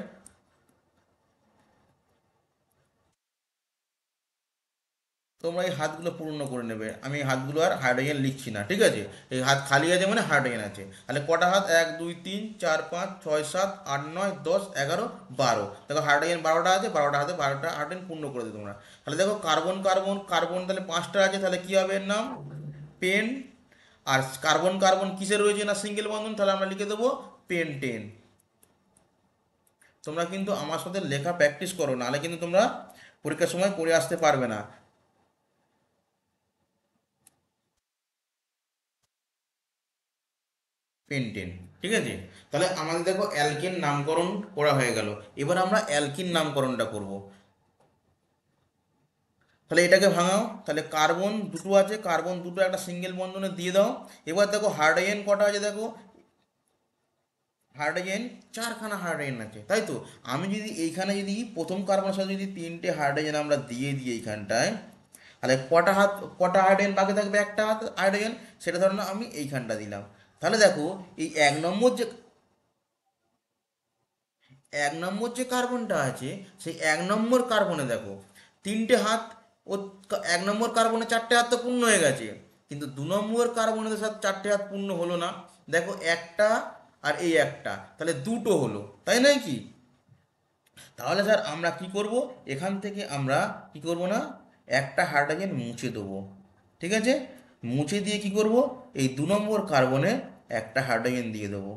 A: তোমরা এই হাতগুলো পূর্ণ করে নেবে, আমি এই হাতগুলো আর হাইড্রোজেন লিখছি না, ঠিক আছে? এই হাত খালি আছে মানে হাইড্রোজেন আছে। তাহলে কটা হাত? 1 2 3 4 5 6 7 8 9 10 11 12। দেখো হাইড্রোজেন 12টা আছে, 12টা হাতে 12টা হাইড্রোজেন পূর্ণ করে দিই তোমরা। তাহলে দেখো কার্বন কার্বন কার্বন তাহলে 5টা আছে, তাহলে কী হবে এর নাম? পেন। আর কার্বন কার্বন কিসে রয়েছে না সিঙ্গেল বন্ধন, তাহলে আমরা লিখে দেবো পেন্টেন। তোমরা কিন্তু আমার সাথে লেখা প্র্যাকটিস করো, নাহলে কিন্তু তোমরা পরীক্ষার সময় পড়ে আসতে পারবে না। পেন্টেন, ঠিক আছে? তাহলে আমাদের দেখো অ্যালকেন নামকরণ করা হয়ে গেল। এবার আমরা অ্যালকিন নামকরণটা করব। তাহলে এটাকে ভাঙাও, তাহলে কার্বন দুটো আছে, কার্বন দুটো একটা সিঙ্গেল বন্ধনে দিয়ে দাও। এবার দেখো হাইড্রোজেন কটা আছে দেখো, হাইড্রোজেন 4খানা হাইড্রোজেন আছে, তাই তো? আমি যদি এইখানে যদি প্রথম কার্বনের সাথে যদি 3টে হাইড্রোজেন আমরা দিয়ে দিই এইখানটায়, তাহলে কটা হাত, কটা হাইড্রোজেন বাকি থাকবে? একটা হাত হাইড্রোজেন, সেটা ধরো না আমি এইখানটা দিলাম। তাহলে দেখো এই 1 নম্বর যে কার্বনটা আছে, সেই 1 নম্বর কার্বনে দেখো 3টে হাত। ও 1 নম্বর কার্বনে 4টে হাত তো পূর্ণ হয়ে গেছে, কিন্তু 2 নম্বর কার্বনের সাথে 4টে হাত পূর্ণ হলো না। দেখো একটা আর এই একটা, তাহলে দুটো হলো, তাই নয় কি? তাহলে স্যার আমরা কি করব, এখান থেকে আমরা কি করব না, একটা হাইড্রোজেন মুছে দেবো, ঠিক আছে? মুছে দিয়ে কি করব, এই 2 নম্বর কার্বনে একটা হাইড্রোজেন দিয়ে দেবো।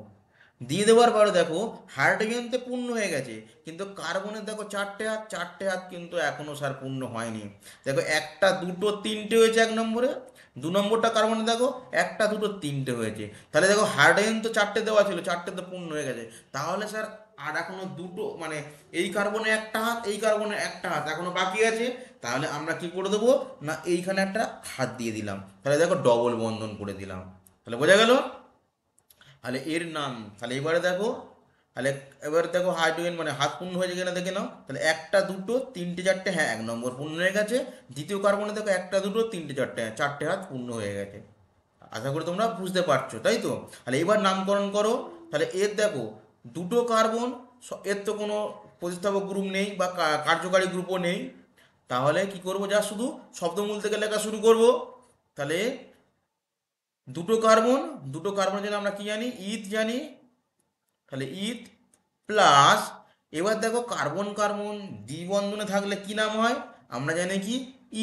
A: দিয়ে দেওয়ার পরে দেখো হাইড্রোজেন তো পূর্ণ হয়ে গেছে, কিন্তু কার্বনের দেখো 4টে হাত, 4টে হাত কিন্তু এখনও স্যার পূর্ণ হয়নি। দেখো একটা দুটো তিনটে হয়েছে 1 নম্বরে, 2 নম্বরটা কার্বনে দেখো একটা দুটো তিনটে হয়েছে। তাহলে দেখো হাইড্রোজেন তো 4টে দেওয়া ছিল, 4টে তো পূর্ণ হয়ে গেছে। তাহলে স্যার আর এখনো দুটো মানে এই কার্বনে একটা হাত, এই কার্বনে একটা হাত এখনো বাকি আছে। তাহলে আমরা কি করে দেবো না, এইখানে একটা হাত দিয়ে দিলাম, তাহলে দেখো ডবল বন্ধন করে দিলাম। তাহলে বোঝা গেল? তাহলে এর নাম, তাহলে এবারে দেখো, তাহলে এবারে দেখো হাইড্রোজেন মানে হাত পূর্ণ হয়েছে কিনা দেখে নাও। তাহলে একটা দুটো তিনটে চারটে, হ্যাঁ 1 নম্বর পূর্ণ হয়ে গেছে। দ্বিতীয় কার্বনে দেখো একটা দুটো তিনটে চারটে, হ্যাঁ 4টে হাত পূর্ণ হয়ে গেছে। আশা করি তোমরা বুঝতে পারছো, তাই তো? তাহলে এবার নামকরণ করো। তাহলে এর দেখো দুটো কার্বন, এর তো কোনো প্রতিস্থাপক গ্রুপ নেই বা কার্যকারী গ্রুপও নেই। তাহলে কি করব, যা শুধু শব্দমূল থেকে লেখা শুরু করব। তাহলে দুটো কার্বন, দুটো কার্বনের জন্য আমরা কি জানি? ইথ জানি। তাহলে ইথ প্লাস, এবার দেখো কার্বন কার্বন দ্বিবন্ধনে থাকলে কি নাম হয়? আমরা জানি কি?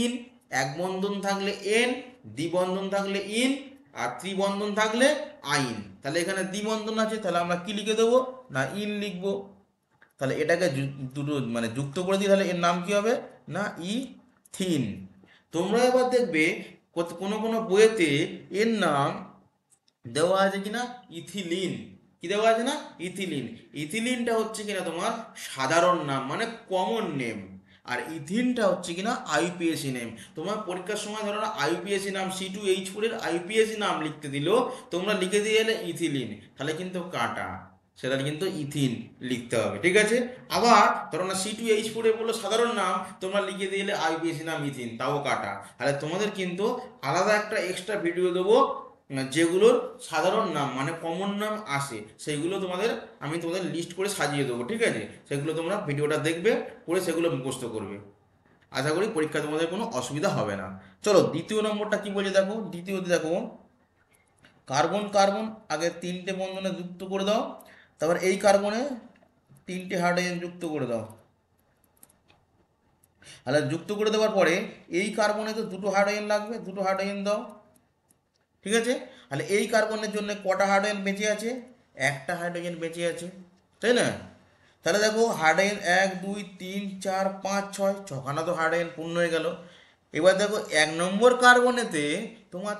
A: ইন। এক বন্ধন থাকলে এন, দ্বিবন্ধন থাকলে ইন, আর ত্রিবন্ধন থাকলে আইন। তাহলে এখানে দ্বিবন্ধন আছে, তাহলে আমরা কি লিখে দেবো না ইন লিখবো। তাহলে এটাকে দুটো মানে যুক্ত করে দিই, তাহলে এর নাম কি হবে না ইথিন। তোমরা এবার দেখবে কোনো কোনো বইয়েতে এর নাম দেওয়া আছে কিনা ইথিলিন। কি দেওয়া আছে না? ইথিলিন। ইথিলিনটা হচ্ছে কিনা তোমার সাধারণ নাম মানে কমন নেম, আর ইথিনটা হচ্ছে কিনা আইপিএসসি নেম। তোমার পরীক্ষার সময় ধরো না আইপিএসসি নাম C2H4 এর আইপিএসসি নাম লিখতে দিল, তোমরা লিখে দিয়ে এলে ইথিলিন, তাহলে কিন্তু কাটা, সেটা কিন্তু ইথিন লিখতে হবে, ঠিক আছে? আবার ধরো না C2H4 এর বললো সাধারণ নাম, তোমরা লিখে দিয়ে এলে আইপিএসসি নাম ইথিন, তাও কাটা। তাহলে তোমাদের কিন্তু আলাদা একটা এক্সট্রা ভিডিও দেবো, যেগুলোর সাধারণ নাম মানে কমন নাম আসে, সেইগুলো আমি তোমাদের লিস্ট করে সাজিয়ে দেবো, ঠিক আছে? সেগুলো তোমরা ভিডিওটা দেখবে, পড়ে সেগুলো মুখস্থ করবে। আশা করি পরীক্ষা তোমাদের কোনো অসুবিধা হবে না। চলো দ্বিতীয় নম্বরটা কি বলে দেখো। দ্বিতীয়তে দেখো কার্বন কার্বন আগে 3টে বন্ধনে যুক্ত করে দাও, তারপর এই কার্বনে 3টে হাইড্রোজেন যুক্ত করে দাও। তাহলে যুক্ত করে দেওয়ার পরে এই কার্বনে তো দুটো হাইড্রোজেন লাগবে, দুটো হাইড্রোজেন দাও, ঠিক আছে? তাহলে এই কার্বনের জন্য কটা হাইড্রোজেন বেঁচে আছে? একটা হাইড্রোজেন বেঁচে আছে, তাই না? তাহলে দেখো হাইড্রোজেন 1 2 3 4 5 6, ছখানা তো হাইড্রোজেন পূর্ণ হয়ে গেল। এবার দেখো 1 নম্বর কার্বনেতে তোমার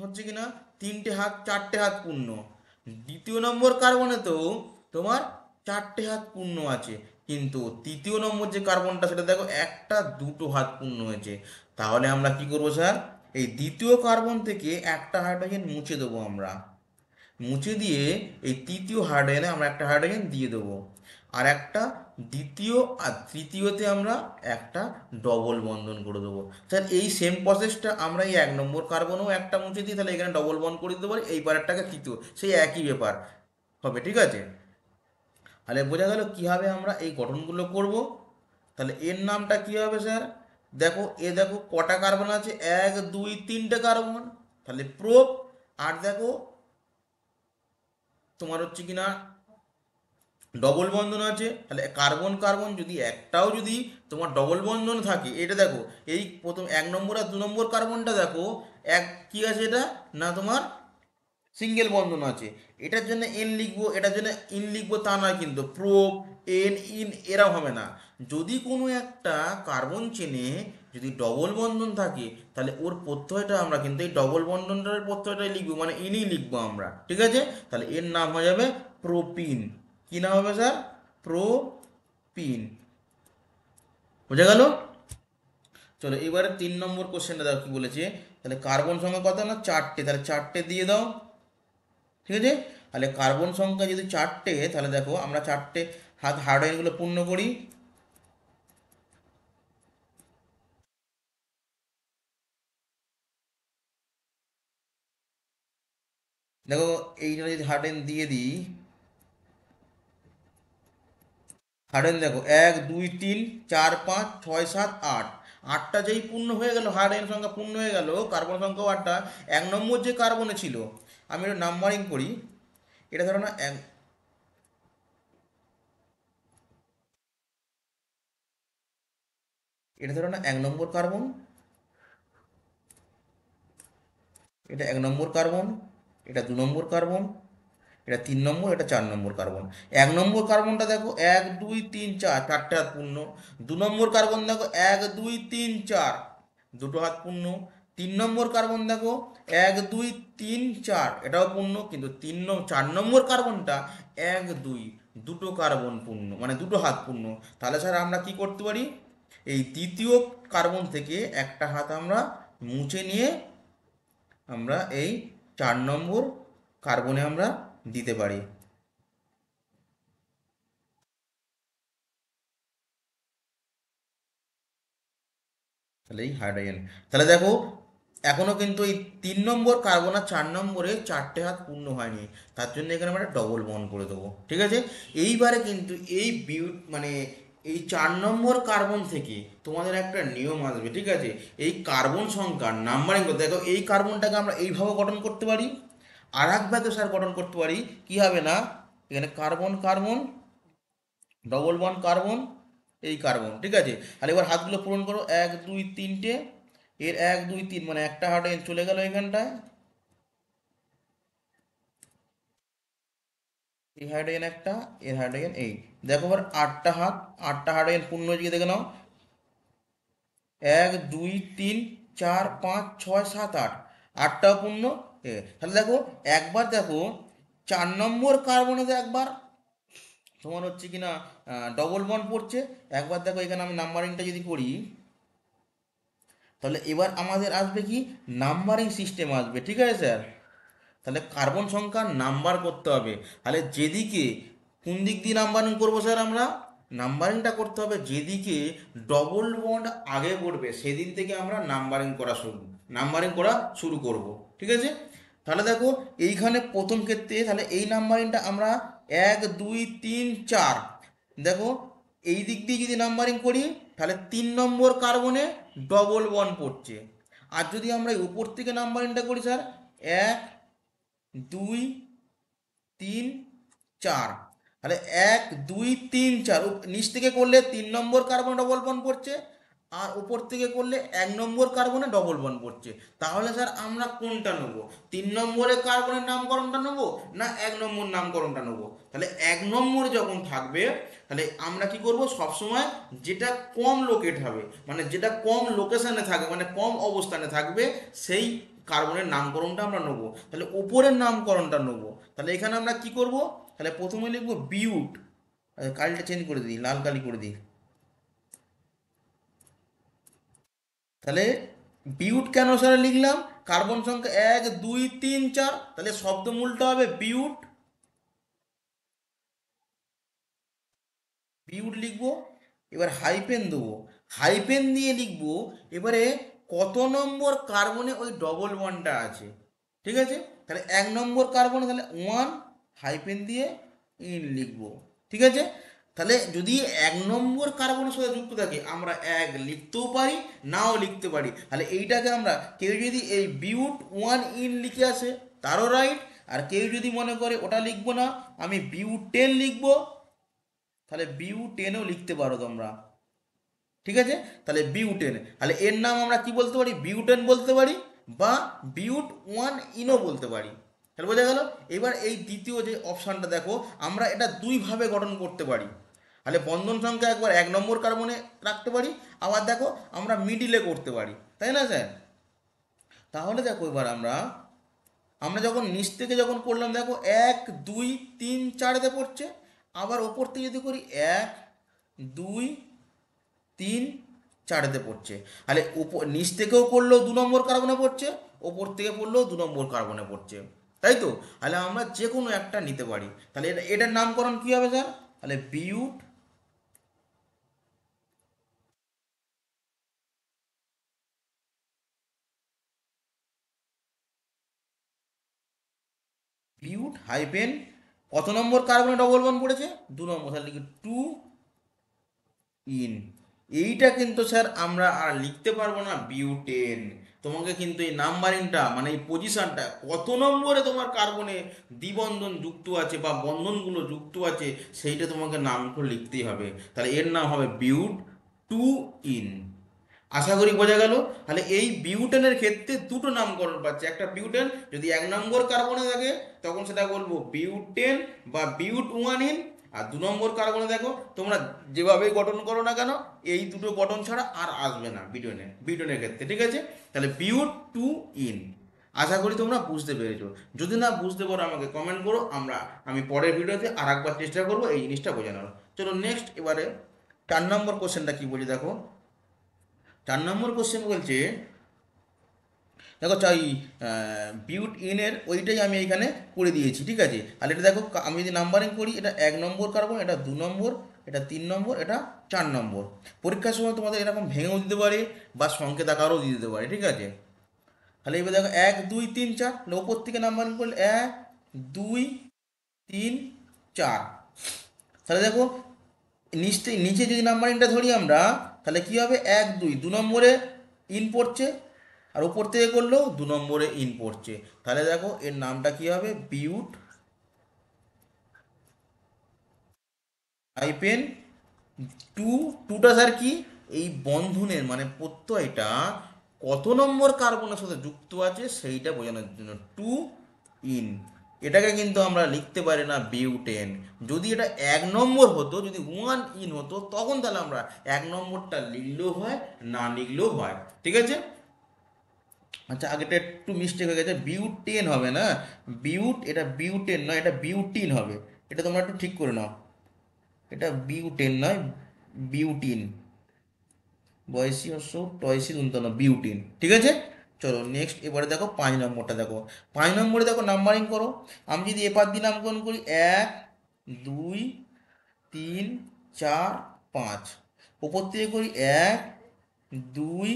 A: হচ্ছে কিনা 3টে হাত, 4টে হাত পূর্ণ। দ্বিতীয় নম্বর কার্বনেতেও তোমার 4টে হাত পূর্ণ আছে, কিন্তু তৃতীয় নম্বর যে কার্বনটা সেটা দেখো একটা দুটো হাত পূর্ণ হয়েছে। তাহলে আমরা কি করবো স্যার, এই দ্বিতীয় কার্বন থেকে একটা হাইড্রোজেন মুছে দেবো আমরা। মুছে দিয়ে এই তৃতীয় হাইড্রোজেনে আমরা একটা হাইড্রোজেন দিয়ে দেবো, আর একটা দ্বিতীয় আর তৃতীয়তে আমরা একটা ডবল বন্ধন করে দেবো। স্যার এই সেম প্রসেসটা আমরা এই 1 নম্বর কার্বনেও একটা মুছে দিই, তাহলে এখানে ডবল বন্ধ করে দিতে পারি, এই পারেরটাকে তৃতীয়, সেই একই ব্যাপার হবে, ঠিক আছে? তাহলে বোঝা গেল কীভাবে আমরা এই গঠনগুলো করব। তাহলে এর নামটা কী হবে স্যার? দেখো দেখো কটা কার্বন আছে, 1 2 3টে কার্বন, তাহলে প্রোপ। আর দেখো তোমার হচ্ছে কিনা ডবল বন্ধন আছে, তাহলে কার্বন কার্বন যদি একটাও যদি তোমার ডবল বন্ধন থাকে, এটা দেখো এই প্রথম 1 নম্বর আর 2 নম্বর কার্বনটা দেখো এক কি আছে এটা, না তোমার সিঙ্গেল বন্ধন আছে। এটার জন্য এন লিখবো, এটার জন্য ইন লিখবো তা নয়, কিন্তু প্রোপ এন ইন এরাও হবে না। যদি কোনো একটা কার্বন চেনে যদি ডবল বন্ধন থাকে, তাহলে ওর প্রত্যয়টা আমরা কিন্তু এই ডবল বন্ধনটার প্রত্যয়টাই লিখবো, মানে ইনই লিখবো আমরা, ঠিক আছে? তাহলে এর নাম হয়ে যাবে প্রোপিন। কি নাম হবে স্যার? প্রোপিন। বোঝা গেল? চলো এবারে 3 নম্বর কোশ্চেনটা দাও কি বলেছে। তাহলে কার্বন সংখ্যা কত, না 4টে, তাহলে 4টে দিয়ে দাও, ঠিক আছে? তাহলে কার্বন সংখ্যা যদি 4টে, তাহলে দেখো আমরা 4টে হাইড্রোজেনগুলো পূর্ণ করি। দেখো এইটা যদি হাইড্রোজেন দিয়ে দিই, হাইড্রোজেন দেখো 1 2 3 4 5 6 7 8, আটটা যেই পূর্ণ হয়ে গেল, হাইড্রোজেন সংখ্যা পূর্ণ হয়ে গেল, কার্বন সংখ্যাও 8টা। 1 নম্বর যে কার্বনে ছিল, আমি এটা নাম্বারিং করি, এটা ধরো না এটা ধরো না 1 নম্বর কার্বন, এটা 1 নম্বর কার্বন, এটা 2 নম্বর কার্বন, এটা 3 নম্বর, এটা 4 নম্বর কার্বন। 1 নম্বর কার্বনটা দেখো 1 2 3 4, 4টে হাত পূর্ণ। 2 নম্বর কার্বন দেখো 1 2 3 4, দুটো হাত পূর্ণ। 3 নম্বর কার্বন দেখো 1 2 3 4, এটাও পূর্ণ, কিন্তু 4 নম্বর কার্বনটা 1 2, দুটো কার্বন পূর্ণ, মানে দুটো হাত পূর্ণ। তাহলে স্যার আমরা কি করতে পারি, এই দ্বিতীয় কার্বন থেকে একটা হাত আমরা মুছে নিয়ে আমরা এই 4 নম্বর কার্বনে আমরা দিতে পারি। তাহলে এই হাইড্রোজেন, তাহলে দেখো এখনো কিন্তু এই 3 নম্বর কার্বন আর 4 নম্বরে 4টে হাত পূর্ণ হয়নি, তার জন্য এখানে আমরা ডবল বন্ড করে দেবো, ঠিক আছে? এইবারে কিন্তু এই মানে এই 4 নম্বর কার্বন থেকে তোমাদের একটা নিয়ম আসবে, ঠিক আছে? এই কার্বন সংখ্যার নাম্বারিং করতে, দেখো এই কার্বনটাকে আমরা এইভাবে গঠন করতে পারি, আর একভাবে স্যার গঠন করতে পারি, কি হবে না, এখানে carbon carbon double bond carbon, এই কার্বন, ঠিক আছে? আর এবার হাতগুলো পূরণ করো, 1 2 3টে, এর 1 2 3 মানে একটা হাইড্রোজেন চলে গেল এখানটায়, এই হাইড্রোজেন একটা, এর হাইড্রোজেন এই, দেখো এবার 8টা হাত, 8টা হাইড্রোজেন পূর্ণ হয়ে দেখে নাও, 1 2 3 4 5 6 7 8, আটটাও পূর্ণ। তাহলে দেখো একবার দেখো 4 নম্বর কার্বনেতে একবার তোমার হচ্ছে কিনা ডবল বন্ড পড়ছে, একবার দেখো এখানে আমি নাম্বারিংটা যদি করি, তাহলে এবার আমাদের আসবে কি, নাম্বারিং সিস্টেম আসবে, ঠিক আছে স্যার? তাহলে কার্বন সংখ্যা নাম্বার করতে হবে, তাহলে যেদিকে কোন দিক দিয়ে নাম্বারিং করবো স্যার, আমরা নাম্বারিংটা করতে হবে যেদিকে ডবল বন্ড আগে পড়বে সেদিন থেকে আমরা নাম্বারিং করা শুরু করব, ঠিক আছে? তাহলে দেখো এইখানে প্রথম ক্ষেত্রে তাহলে এই নাম্বারিংটা আমরা 1 2 3 4, দেখো এই দিক দিয়ে যদি নাম্বারিং করি, তাহলে 3 নম্বর কার্বনে ডবল বন্ড পড়ছে। আর যদি আমরা উপর থেকে নাম্বারিংটা করি স্যার, 1 2 3 4, তাহলে 1 2 3 4, নিচ থেকে করলে 3 নম্বর কার্বনে ডবল বন্ড পড়ছে, আর উপর থেকে করলে 1 নম্বর কার্বনে ডবল বন্ড পড়ছে। তাহলে স্যার আমরা কোনটা নেবো, 3 নম্বরের কার্বনের নামকরণটা নেবো, না 1 নম্বর নামকরণটা নেবো? তাহলে 1 নম্বর যখন থাকবে, তাহলে আমরা কি করব, সবসময় যেটা কম লোকেট হবে, মানে যেটা কম লোকেশনে থাকবে, মানে কম অবস্থানে থাকবে, সেই কার্বনের নামকরণটা আমরা নেবো। তাহলে ওপরের নামকরণটা নেবো। তাহলে এখানে আমরা কি করব, তাহলে প্রথমে লিখবো বিউট, কালিটা চেঞ্জ করে দিই, লাল কালি করে দিই। তাহলে বিউট কেন স্যার লিখলাম, কার্বন সংখ্যা 1 2 3 4, তাহলে শব্দমূলটা হবে বিউট। বিউট লিখবো, এবার হাইপেন দেবো, হাইপেন দিয়ে লিখবো এবারে কত নম্বর কার্বনে ওই ডবল বন্ডটা আছে। ঠিক আছে, তাহলে 1 নম্বর কার্বনে তাহলে 1 হাইপেন দিয়ে ইন লিখবো। ঠিক আছে, তাহলে যদি 1 নম্বর কার্বনের সাথে যুক্ত থাকে আমরা 1 লিখতেও পারি, নাও লিখতে পারি। তাহলে এইটাকে আমরা, কেউ যদি এই বিউট 1 ইন লিখে আসে তারও রাইট, আর কেউ যদি মনে করে ওটা লিখবো না আমি বিউট 10 লিখবো, তাহলে বিউটেনও লিখতে পারো তোমরা। ঠিক আছে, তাহলে বিউটেন, তাহলে এর নাম আমরা কি বলতে পারি, বিউটেন বলতে পারি বা বিউট 1 ইনও বলতে পারি। তাহলে বোঝা গেল। এবার এই দ্বিতীয় যে অপশানটা দেখো, আমরা এটা দুইভাবে গঠন করতে পারি। তাহলে বন্ধন সংখ্যা একবার 1 নম্বর কার্বনে রাখতে পারি, আবার দেখো আমরা মিডিলে করতে পারি, তাই না স্যার? তাহলে দেখো এবার আমরা আমরা যখন নিচ থেকে যখন করলাম দেখো 1 2 3 4 পড়ছে, আবার ওপর থেকে যদি করি 1 2 3 4 পড়ছে। তাহলে উপর নিচ থেকেও করলেও 2 নম্বর কার্বনে পড়ছে, ওপর থেকে পড়লেও 2 নম্বর কার্বনে পড়ছে, তাই তো? তাহলে আমরা যে কোনো একটা নিতে পারি। তাহলে এটার নামকরণ কী হবে স্যার? তাহলে বিউট, বিউট হাইপেন কত নম্বর কার্বনে ডবল বন্ড পড়েছে? 2 নম্বর, তাহলে লিখি 2 ইন। এইটা কিন্তু স্যার আমরা আর লিখতে পারবো না বিউটেন। তোমাকে কিন্তু এই নাম্বারিংটা মানে এই পজিশনটা কত নম্বরে তোমার কার্বনে দ্বিবন্ধন যুক্ত আছে বা বন্ধনগুলো যুক্ত আছে সেইটা তোমাকে নাম করে লিখতেই হবে। তাহলে এর নাম হবে বিউট 2 ইন। আশা করি বোঝা গেল। তাহলে এই বিউটেনের ক্ষেত্রে দুটো নামকরণ পাচ্ছে, একটা বিউটেন যদি 1 নম্বর কার্বনে থাকে তখন সেটা বলবো বিউটেন বা বিউট 1 ইন, আর 2 নম্বর কার্বনে দেখো তোমরা যেভাবেই গঠন করো না কেন এই দুটো গঠন ছাড়া আর আসবে না বিউটেনের ক্ষেত্রে। ঠিক আছে, তাহলে বিউট 2 ইন। আশা করি তোমরা বুঝতে পেরেছো। যদি না বুঝতে পারো আমাকে কমেন্ট করো, আমি পরের ভিডিওতে আর একবার চেষ্টা করবো এই জিনিসটা বোঝানোর। চলো নেক্সট, এবারে 4 নম্বর কোশ্চেনটা কি বলি দেখো। 4 নম্বর কোশ্চেন বলছে দেখো চাই বিউট ইনের ওইটাই আমি এখানে করে দিয়েছি। ঠিক আছে, তাহলে এটা দেখো আমি যদি নাম্বারিং করি, এটা 1 নম্বর কার্বন, এটা 2 নম্বর, এটা 3 নম্বর, এটা 4 নম্বর। পরীক্ষার সময় তোমাদের এরকম ভেঙেও দিতে পারে বা সংকেত আকারও দিয়ে দিতে পারে। ঠিক আছে, তাহলে এবার দেখো 1 2 3 4, তাহলে ওপর থেকে নাম্বারিং করলে 1 2 3 4। তাহলে দেখো নিচে যদি নাম্বারিংটা ধরি আমরা, তাহলে কি হবে 1 2 2 নম্বরে ইন পড়ছে, আর উপর থেকে করলেও 2 নম্বরে ইন পড়ছে। তাহলে দেখো এর নামটা কি হবে, বিউট হাইপেন 2। টুটা স্যার কি, এই বন্ধনের মানে প্রত্যয়টা কত নম্বর কার্বনের সাথে যুক্ত আছে সেইটা বোঝানোর জন্য 2 ইন। এটাকে কিন্তু আমরা লিখতে পারি না বিউটেন। যদি এটা 1 নম্বর হতো, যদি 1 ইন হতো তখন তাহলে আমরা 1 নম্বরটা লিখলেও হয়, না লিখলেও হয়। ঠিক আছে, আচ্ছা আগেটা একটু মিস্টেক হয়ে গেছে, বিউটেন হবে না, এটা বিউটেন নয়, এটা বিউটিন হবে। এটা তোমরা একটু ঠিক করে নাও, এটা বিউটেন নয়, বিউটিন, বয়সী অশ্ব টয়সী দন্তন বিউটিন। ঠিক আছে, চলো নেক্সট, এবারে দেখো 5 নম্বরটা দেখো। 5 নম্বরে দেখো নাম্বারিং করো, আমি যদি এপার দিয়ে নামকরণ করি 1 2 3 4 5, ওপর থেকে করি 1 2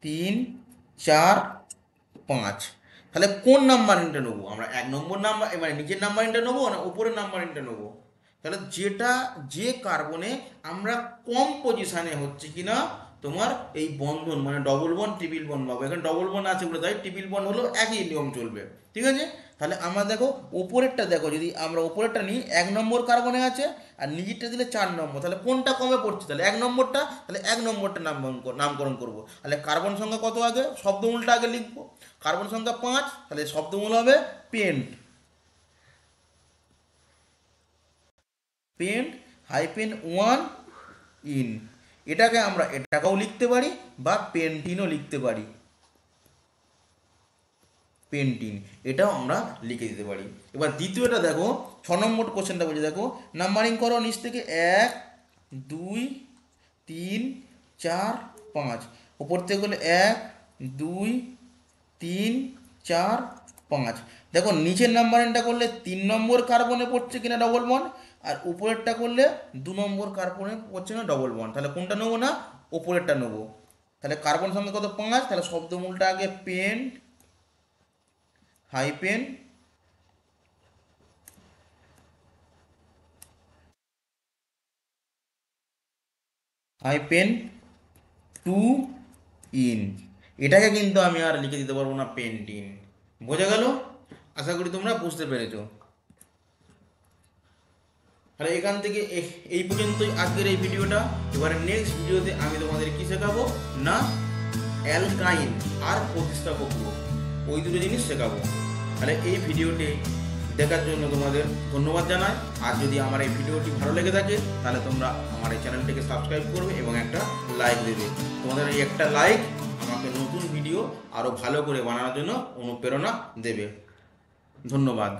A: 3 4 5। তাহলে কোন নাম্বারিংটা নেবো আমরা, 1 নম্বর নাম্বার মানে নিচের নাম্বারিংটা নেবো না উপরের নাম্বারিংটা নেবো? তাহলে যে কার্বনে আমরা কম পজিশানে হচ্ছে কিনা তোমার এই বন্ধন মানে ডবল বন্ড ট্রিপল বন্ড পাবো। এখানে ডবল বন্ড আছে বলে তাই ট্রিপল বন্ড হলো একই নিয়ম চলবে। ঠিক আছে, তাহলে আমরা দেখো উপরেরটা দেখো, যদি আমরা উপরেরটা নিই 1 নম্বর কার্বনে আছে আর নিচেরটা দিলে 4 নম্বর, তাহলে কোনটা কমে পড়ছে? তাহলে 1 নম্বরটা, তাহলে 1 নম্বরটা নামকরণ করবো। তাহলে কার্বন সংখ্যা কত আগে, শব্দমূলটা আগে লিখবো। কার্বন সংখ্যা 5, তাহলে শব্দমূল হবে পেন্ট, পেন্ট হাইপেন 1 ইন। এটাকে আমরা এটাকেও লিখতে পারি বা পেন্টিনও লিখতে পারি, পেন্টিন, এটাও আমরা লিখে দিতে পারি। এবার দ্বিতীয়টা দেখো, 6 নম্বর কোশ্চেনটা বলছে দেখো, নাম্বারিং করো নিচ থেকে 1 2 3 4 5, ওপর থেকে বলে 1 2 3 4 5। দেখো নিচের নাম্বারিংটা করলে 3 নম্বর কার্বনে পড়ছে কিনা ডবল বন্ড, আর উপরেরটা করলে 2 নম্বর কার্বনে পড়ছে না ডবল বন্ড। তাহলে কোনটা নেবো না, উপরেরটা নেবো। তাহলে কার্বন সংখ্যা কত 5, তাহলে শব্দমূলটা আগে পেন হাইপেন হাইপেন 2 ইন, এটাকে কিন্তু আমি আর লিখে দিতে পারবো না পেন্টিন। বোঝা গেল? আশা করি তোমরা বুঝতে পেরেছো। তাহলে এখান থেকে এই পর্যন্তই আজকের এই ভিডিওটা। এবারে নেক্সট ভিডিওতে আমি তোমাদের কি শেখাবো না, অ্যালকাইন আর প্রতিস্থাপক গ্রুপ, ওই দুটো জিনিস শেখাবো। তাহলে এই ভিডিওটি দেখার জন্য তোমাদের ধন্যবাদ জানাই। আর যদি আমার এই ভিডিওটি ভালো লেগে থাকে তাহলে তোমরা আমার এই চ্যানেলটিকে সাবস্ক্রাইব করবে এবং একটা লাইক দেবে। তোমাদের এই একটা লাইক আমাকে নতুন ভিডিও আরও ভালো করে বানানোর জন্য অনুপ্রেরণা দেবে। ধন্যবাদ।